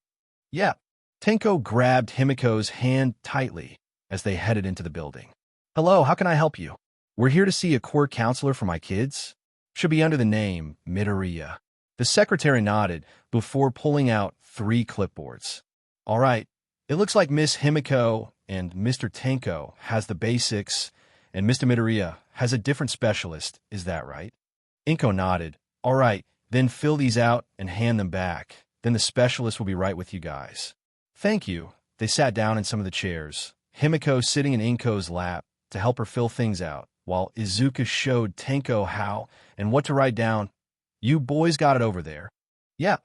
Yeah. Tenko grabbed Himiko's hand tightly as they headed into the building. Hello, how can I help you? We're here to see a quirk counselor for my kids. Should be under the name Midoriya. The secretary nodded before pulling out 3 clipboards. All right, it looks like Miss Himiko and Mr. Tenko has the basics, and Mr. Midoriya has a different specialist. Is that right? Inko nodded. All right, then fill these out and hand them back. Then the specialist will be right with you guys. Thank you. They sat down in some of the chairs, Himiko sitting in Inko's lap to help her fill things out, while Izuku showed Tenko how and what to write down. You boys got it over there? Yeah.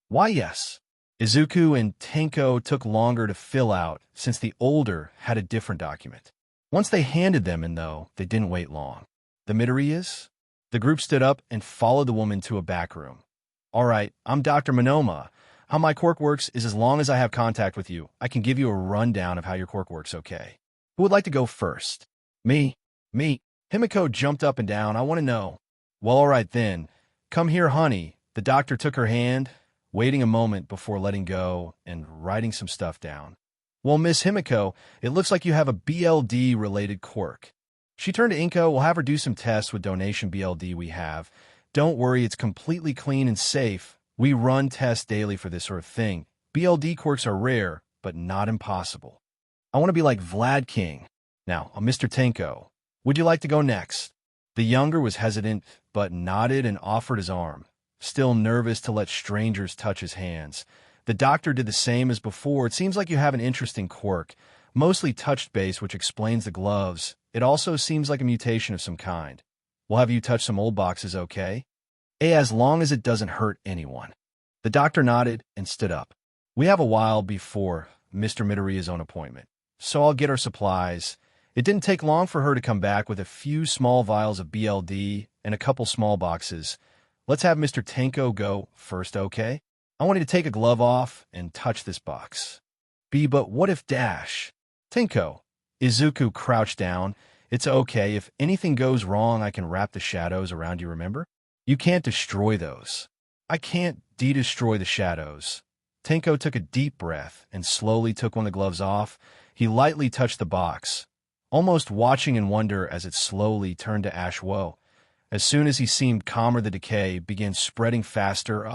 Why, yes. Izuku and Tenko took longer to fill out since the older had a different document. Once they handed them in, though, they didn't wait long. The Midoriyas? The group stood up and followed the woman to a back room. All right, I'm Dr. Monoma. How my quirk works is as long as I have contact with you, I can give you a rundown of how your quirk works, okay? Who would like to go first? Me. Himiko jumped up and down. I want to know. Well, all right then. Come here, honey. The doctor took her hand, waiting a moment before letting go and writing some stuff down. Well, Miss Himiko, it looks like you have a BLD-related quirk. She turned to Inko. We'll have her do some tests with donation BLD we have. Don't worry, it's completely clean and safe. We run tests daily for this sort of thing. BLD quirks are rare, but not impossible. I want to be like Vlad King. Now, Mr. Tenko, would you like to go next? The younger was hesitant, but nodded and offered his arm, still nervous to let strangers touch his hands. The doctor did the same as before. It seems like you have an interesting quirk, mostly touched base, which explains the gloves. It also seems like a mutation of some kind. Well, have you touched some old boxes, okay? As long as it doesn't hurt anyone. The doctor nodded and stood up. We have a while before Mr. Midoriya's own appointment, so I'll get our supplies. It didn't take long for her to come back with a few small vials of BLD and a couple small boxes. Let's have Mr. Tenko go first, okay? I want you to take a glove off and touch this box. But what if dash? Tenko. Izuku crouched down. It's okay. If anything goes wrong, I can wrap the shadows around you, remember? You can't destroy those. I can't de-destroy the shadows. Tenko took a deep breath and slowly took one of the gloves off. He lightly touched the box, almost watching in wonder as it slowly turned to ash. Whoa. As soon as he seemed calmer, the decay began spreading faster.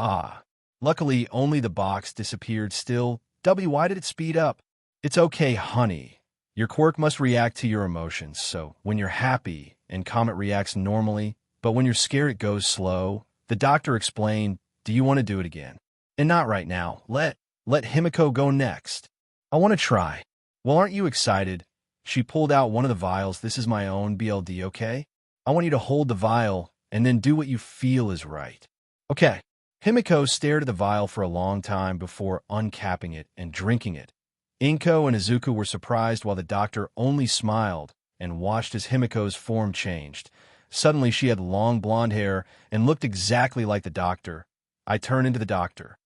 Luckily, only the box disappeared still. Why did it speed up? It's okay, honey. Your quirk must react to your emotions, so when you're happy and calm, it reacts normally, but when you're scared, it goes slow. The doctor explained, do you want to do it again? And not right now. Let Himiko go next. I want to try. Well, aren't you excited? She pulled out one of the vials. This is my own BLD, okay? I want you to hold the vial and then do what you feel is right. Okay. Himiko stared at the vial for a long time before uncapping it and drinking it. Inko and Izuku were surprised while the doctor only smiled and watched as Himiko's form changed. Suddenly, she had long blonde hair and looked exactly like the doctor. I turned into the doctor.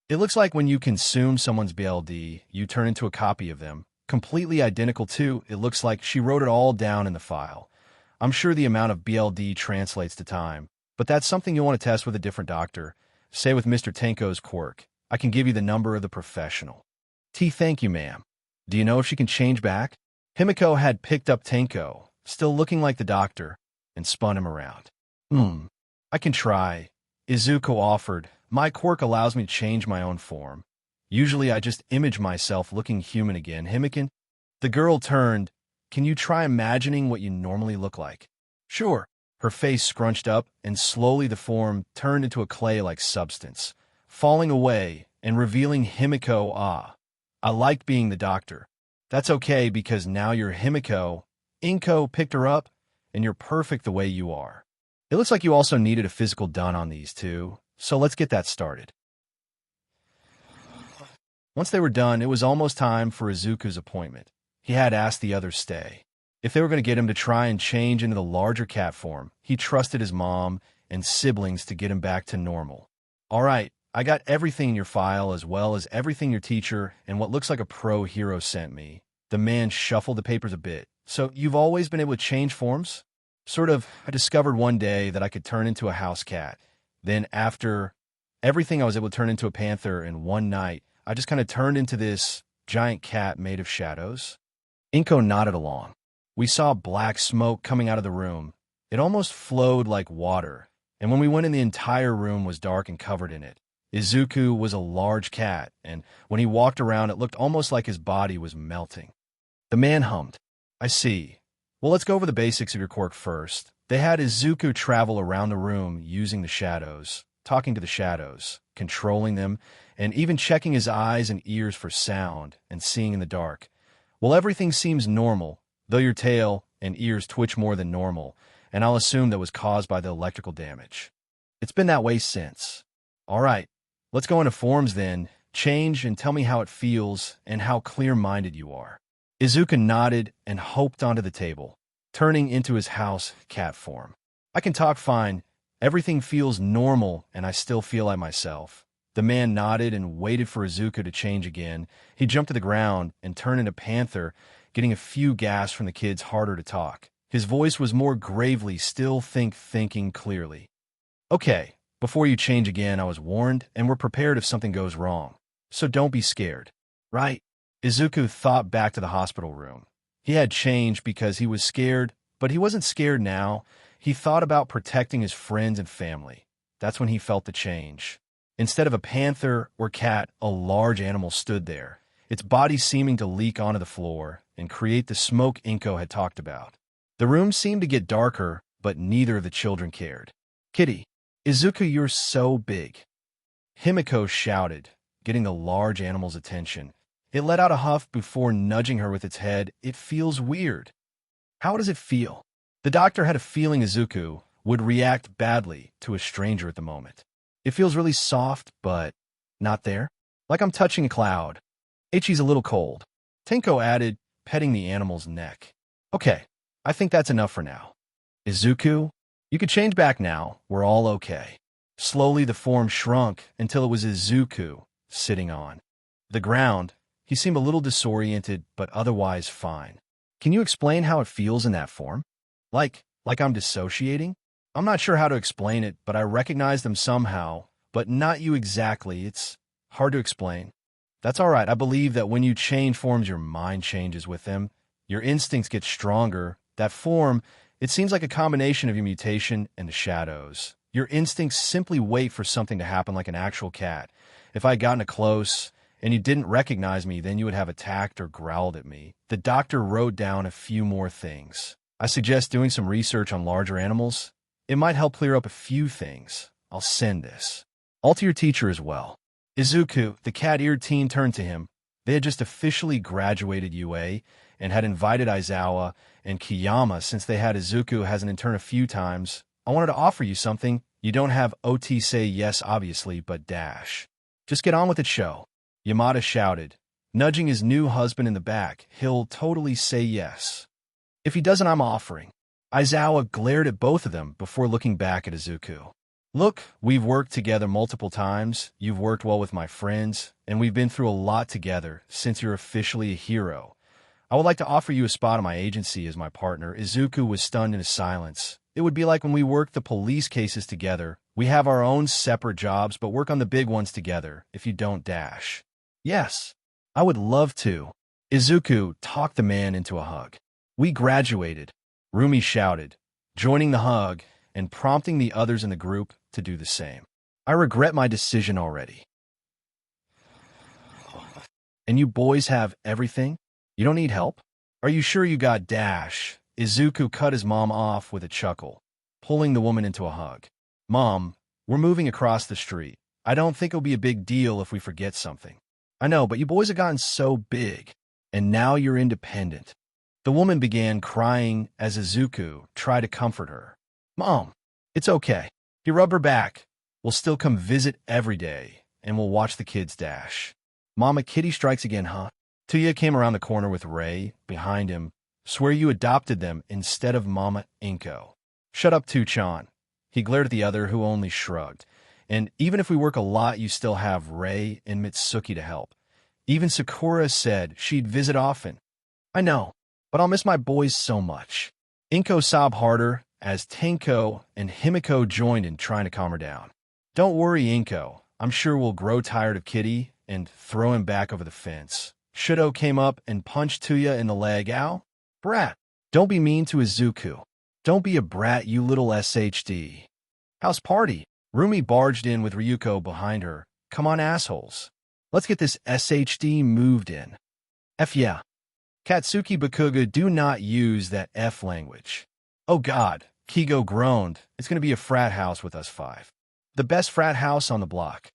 It looks like when you consume someone's BLD, you turn into a copy of them. Completely identical too. It looks like she wrote it all down in the file. I'm sure the amount of BLD translates to time, but that's something you'll want to test with a different doctor. Say with Mr. Tenko's quirk. I can give you the number of the professional. Thank you, ma'am. Do you know if she can change back? Himiko had picked up Tenko, still looking like the doctor, and spun him around. I can try. Izuku offered. My quirk allows me to change my own form. Usually I just image myself looking human again. Himikin? The girl turned. Can you try imagining what you normally look like? Sure. Her face scrunched up, and slowly the form turned into a clay-like substance, falling away and revealing Himiko. I liked being the doctor. That's okay because now you're Himiko. Inko picked her up, and you're perfect the way you are. It looks like you also needed a physical done on these two, so let's get that started. Once they were done, it was almost time for Izuku's appointment. He had asked the others stay. If they were going to get him to try and change into the larger cat form, he trusted his mom and siblings to get him back to normal. All right, I got everything in your file as well as everything your teacher and what looks like a pro hero sent me. The man shuffled the papers a bit. So you've always been able to change forms? Sort of. I discovered one day that I could turn into a house cat. Then after everything, I was able to turn into a panther, and one night, I just kind of turned into this giant cat made of shadows. Inko nodded along. We saw black smoke coming out of the room. It almost flowed like water, and when we went in, the entire room was dark and covered in it. Izuku was a large cat, and when he walked around, it looked almost like his body was melting. The man hummed. I see. Well, let's go over the basics of your quirk first. They had Izuku travel around the room using the shadows, talking to the shadows, controlling them, and even checking his eyes and ears for sound and seeing in the dark. Well, everything seems normal, though your tail and ears twitch more than normal, and I'll assume that was caused by the electrical damage. It's been that way since. All right, let's go into forms then. Change and tell me how it feels and how clear-minded you are. Izuku nodded and hopped onto the table, turning into his house cat form. I can talk fine. Everything feels normal, and I still feel like myself. The man nodded and waited for Izuku to change again. He jumped to the ground and turned into Panther, getting a few gasps from the kids harder to talk. His voice was more gravely, still thinking clearly. Okay, before you change again, I was warned, and we're prepared if something goes wrong. So don't be scared. Right? Izuku thought back to the hospital room. He had changed because he was scared, but he wasn't scared now. He thought about protecting his friends and family. That's when he felt the change. Instead of a panther or cat, a large animal stood there, its body seeming to leak onto the floor and create the smoke Inko had talked about. The room seemed to get darker, but neither of the children cared. "Kitty, Izuku, you're so big," Himiko shouted, getting the large animal's attention. It let out a huff before nudging her with its head. "It feels weird." "How does it feel?" The doctor had a feeling Izuku would react badly to a stranger at the moment. "It feels really soft, but not there. Like I'm touching a cloud. Ichi's a little cold," Tenko added, petting the animal's neck. "Okay, I think that's enough for now. Izuku, you could change back now. We're all okay." Slowly the form shrunk until it was Izuku sitting on the ground. He seemed a little disoriented, but otherwise fine. "Can you explain how it feels in that form? Like I'm dissociating? I'm not sure how to explain it, but I recognize them somehow, but not you exactly. It's hard to explain." "That's all right. I believe that when you change forms, your mind changes with them. Your instincts get stronger. That form, it seems like a combination of your mutation and the shadows. Your instincts simply wait for something to happen, like an actual cat. If I had gotten close and you didn't recognize me, then you would have attacked or growled at me." The doctor wrote down a few more things. "I suggest doing some research on larger animals. It might help clear up a few things. I'll send this all to your teacher as well." Izuku, the cat-eared teen, turned to him. They had just officially graduated UA and had invited Aizawa and Kiyama since they had Izuku as an intern a few times. "I wanted to offer you something. You don't have OT say yes, obviously, but dash. Just get on with it, show." Yamada shouted, nudging his new husband in the back. "He'll totally say yes. If he doesn't, I'm offering." Aizawa glared at both of them before looking back at Izuku. "Look, we've worked together multiple times. You've worked well with my friends, and we've been through a lot together since you're officially a hero. I would like to offer you a spot on my agency as my partner." Izuku was stunned into silence. "It would be like when we work the police cases together. We have our own separate jobs, but work on the big ones together if you don't dash." "Yes, I would love to." Izuku talked the man into a hug. "We graduated," Rumi shouted, joining the hug and prompting the others in the group to do the same. "I regret my decision already." "And you boys have everything? You don't need help? Are you sure you got dash?" Izuku cut his mom off with a chuckle, pulling the woman into a hug. "Mom, we're moving across the street. I don't think it'll be a big deal if we forget something." "I know, but you boys have gotten so big, and now you're independent." The woman began crying as Izuku tried to comfort her. "Mom, it's okay." He rubbed her back. "We'll still come visit every day, and we'll watch the kids dash." "Mama, Kitty strikes again, huh?" Tuya came around the corner with Ray behind him. "Swear you adopted them instead of Mama Inko." "Shut up, Tuchan." He glared at the other, who only shrugged. "And even if we work a lot, you still have Ray and Mitsuki to help. Even Sakura said she'd visit often." "I know, but I'll miss my boys so much." Inko sobbed harder as Tenko and Himiko joined in trying to calm her down. "Don't worry, Inko. I'm sure we'll grow tired of Kitty and throw him back over the fence." Shudo came up and punched Tuya in the leg. "Ow, brat. Don't be mean to Izuku. Don't be a brat, you little SHD. House party." Rumi barged in with Ryuko behind her. "Come on, assholes. Let's get this SHD moved in." "F yeah." Katsuki Bakuga, do not use that F language. "Oh God," Kigo groaned. "It's going to be a frat house with us five. The best frat house on the block."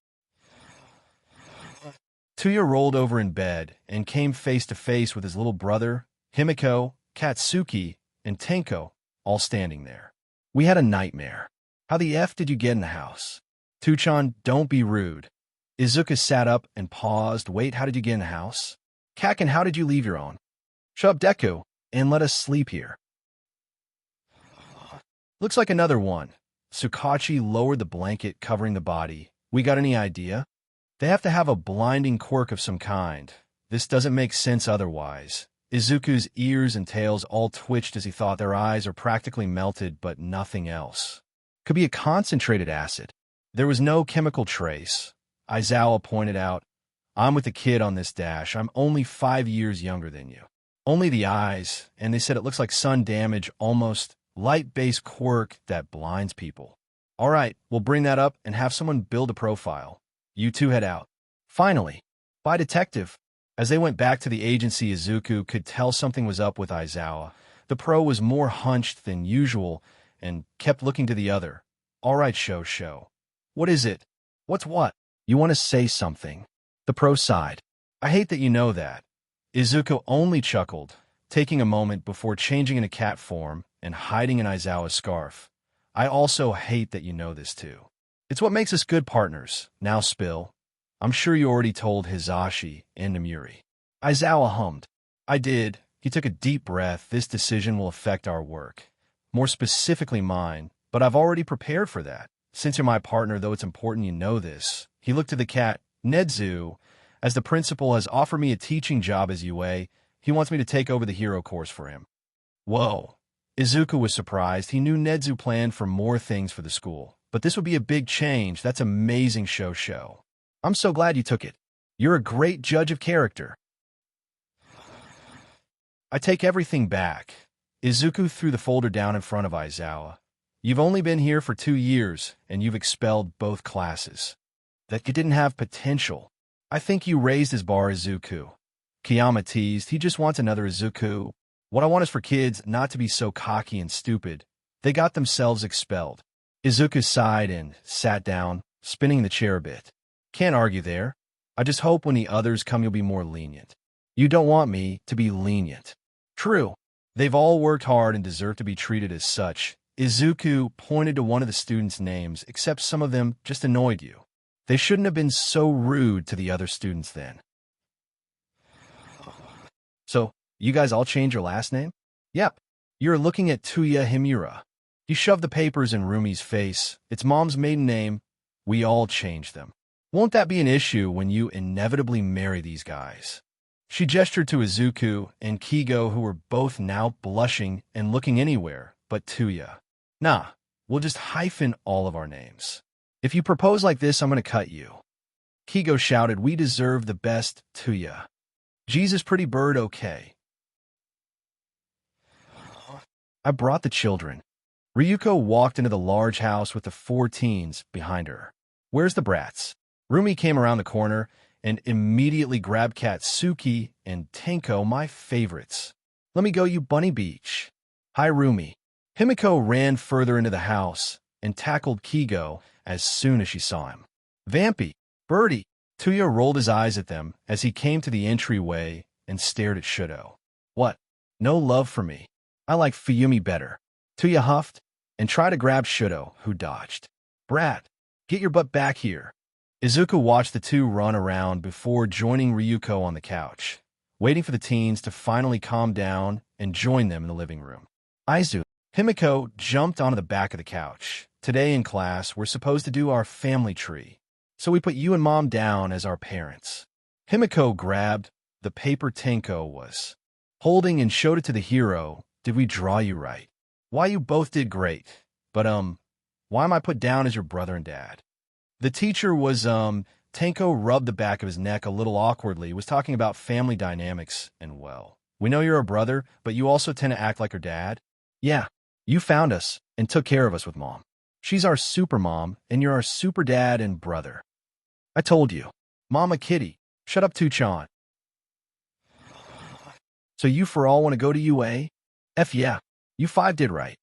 Tuya rolled over in bed and came face to face with his little brother, Himiko, Katsuki, and Tenko, all standing there. "We had a nightmare. How the F did you get in the house?" "Tuchan, don't be rude." Izuku sat up and paused. "Wait, how did you get in the house?" "Kaken, how did you leave your own?" "Shut up, Deku, and let us sleep here." "Looks like another one." Tsukachi lowered the blanket covering the body. "We got any idea?" "They have to have a blinding quirk of some kind. This doesn't make sense otherwise." Izuku's ears and tails all twitched as he thought. Their eyes are practically melted, but nothing else. "Could be a concentrated acid." "There was no chemical trace." Aizawa pointed out. "I'm with the kid on this dash. I'm only 5 years younger than you." "Only the eyes, and they said it looks like sun damage almost light-based quirk that blinds people. All right, we'll bring that up and have someone build a profile. You two head out. Finally, bye, detective. As they went back to the agency, Izuku could tell something was up with Aizawa. The pro was more hunched than usual and kept looking to the other. All right, show. What is it? What's what? You want to say something? The pro sighed. I hate that you know that. Izuku only chuckled, taking a moment before changing into cat form and hiding in Aizawa's scarf. I also hate that you know this too. It's what makes us good partners. Now spill. I'm sure you already told Hizashi and Namuri. Aizawa hummed. I did. He took a deep breath. This decision will affect our work. More specifically mine, but I've already prepared for that. Since you're my partner, though it's important you know this. He looked to the cat. Nedzu, as the principal has offered me a teaching job as UA, he wants me to take over the hero course for him. Whoa. Izuku was surprised. He knew Nedzu planned for more things for the school, but this would be a big change. That's amazing, show. I'm so glad you took it. You're a great judge of character. I take everything back. Izuku threw the folder down in front of Aizawa. You've only been here for 2 years, and you've expelled both classes. That you didn't have potential. I think you raised his bar, Izuku. Kiyama teased. He just wants another Izuku. What I want is for kids not to be so cocky and stupid. They got themselves expelled. Izuku sighed and sat down, spinning the chair a bit. Can't argue there. I just hope when the others come you'll be more lenient. You don't want me to be lenient. True. They've all worked hard and deserve to be treated as such. Izuku pointed to one of the students' names, except some of them just annoyed you. They shouldn't have been so rude to the other students then. So, you guys all change your last name? Yep. You're looking at Tuya Himura. He shoved the papers in Rumi's face. It's Mom's maiden name. We all changed them. Won't that be an issue when you inevitably marry these guys? She gestured to Izuku and Kigo, who were both now blushing and looking anywhere but Tuya. Nah, we'll just hyphen all of our names. If you propose like this, I'm going to cut you. Kigo shouted, we deserve the best, Tuya. Jesus, pretty bird, okay. I brought the children. Ryuko walked into the large house with the 4 teens behind her. Where's the brats? Rumi came around the corner and immediately grabbed Katsuki and Tenko, my favorites. Let me go, you bunny beach. Hi, Rumi. Himiko ran further into the house and tackled Kigo as soon as she saw him. Vampy, Birdie. Tuya rolled his eyes at them as he came to the entryway and stared at Shudo. What? No love for me. I like Fuyumi better. Tuya huffed and tried to grab Shudo, who dodged. Brat, get your butt back here. Izuku watched the two run around before joining Ryuko on the couch, waiting for the teens to finally calm down and join them in the living room. Aizu, Himiko jumped onto the back of the couch. Today in class, we're supposed to do our family tree, so we put you and Mom down as our parents. Himiko grabbed the paper Tenko was holding and showed it to the hero. Did we draw you right? Why, you both did great, but why am I put down as your brother and dad? The teacher was, Tenko rubbed the back of his neck a little awkwardly, was talking about family dynamics, and well, we know you're a brother, but you also tend to act like your dad. Yeah, you found us and took care of us with Mom. She's our super mom, and you're our super dad and brother. I told you. Mama Kitty, shut up, Tuchan. So you for all want to go to UA? F yeah, you 5 did right.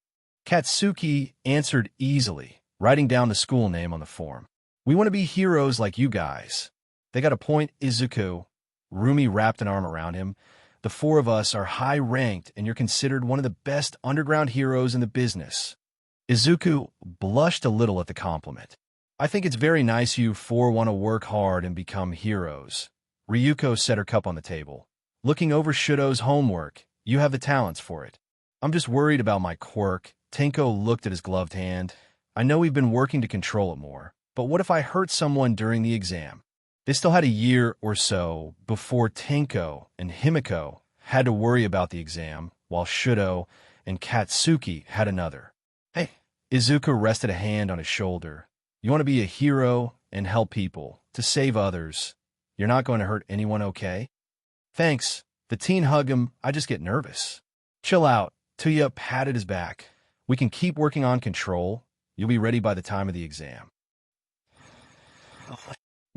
Katsuki answered easily, writing down the school name on the form. We want to be heroes like you guys. They got a point, Izuku. Rumi wrapped an arm around him. The 4 of us are high-ranked, and you're considered one of the best underground heroes in the business. Izuku blushed a little at the compliment. I think it's very nice you 4 want to work hard and become heroes. Ryuko set her cup on the table. Looking over Shudo's homework, you have the talents for it. I'm just worried about my quirk. Tenko looked at his gloved hand. I know we've been working to control it more, but what if I hurt someone during the exam? They still had a year or so before Tenko and Himiko had to worry about the exam, while Shudo and Katsuki had another. Hey, Izuku rested a hand on his shoulder. You want to be a hero and help people, to save others. You're not going to hurt anyone, okay? Thanks. The teen hugged him. I just get nervous. Chill out. Tuya patted his back. We can keep working on control. You'll be ready by the time of the exam.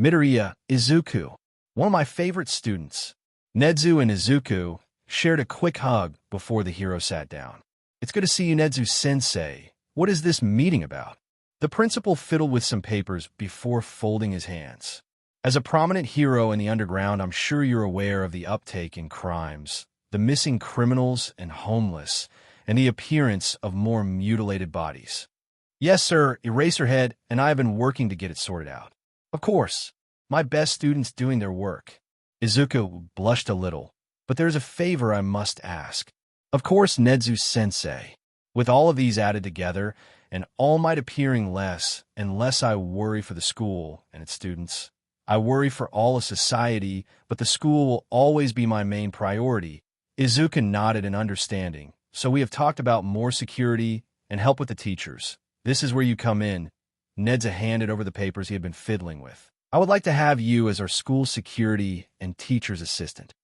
Midoriya, Izuku, one of my favorite students. Nezu and Izuku shared a quick hug before the hero sat down. It's good to see you, Nezu-sensei. What is this meeting about? The principal fiddled with some papers before folding his hands. As a prominent hero in the underground, I'm sure you're aware of the uptake in crimes, the missing criminals and homeless, and the appearance of more mutilated bodies. Yes, sir, Eraserhead and I have been working to get it sorted out. Of course, my best students doing their work. Izuku blushed a little, but there's a favor I must ask. Of course, Nezu-sensei. With all of these added together, and All Might appearing less and less, I worry for the school and its students. I worry for all of society, but the school will always be my main priority. Izuku nodded in understanding, so we have talked about more security and help with the teachers. This is where you come in. Nedza handed over the papers he had been fiddling with. I would like to have you as our school security and teacher's assistant.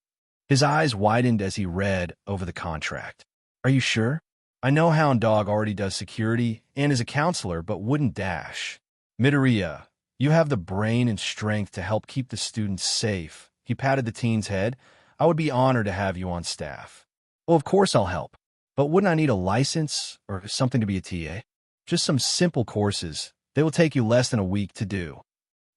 His eyes widened as he read over the contract. Are you sure? I know Hound Dog already does security and is a counselor, but wouldn't Dash. Midoriya, you have the brain and strength to help keep the students safe. He patted the teen's head. I would be honored to have you on staff. Well, of course I'll help. But wouldn't I need a license or something to be a TA? Just some simple courses. They will take you less than a week to do.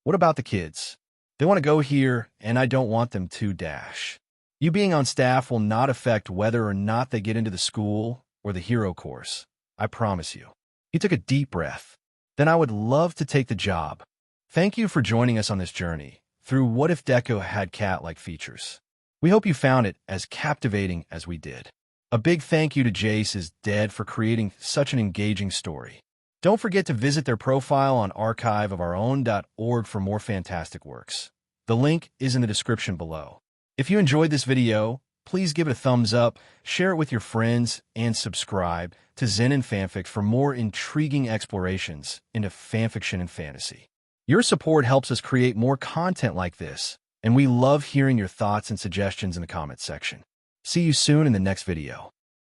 What about the kids? They want to go here, and I don't want them to Dash. You being on staff will not affect whether or not they get into the school or the hero course. I promise you. He took a deep breath. Then I would love to take the job. Thank you for joining us on this journey through What If Deku Had Cat-like features. We hope you found it as captivating as we did. A big thank you to Jace is Dead for creating such an engaging story. Don't forget to visit their profile on archiveofourown.org for more fantastic works. The link is in the description below. If you enjoyed this video, please give it a thumbs up, share it with your friends, and subscribe to Zenin Fanfics for more intriguing explorations into fanfiction and fantasy. Your support helps us create more content like this, and we love hearing your thoughts and suggestions in the comments section. See you soon in the next video.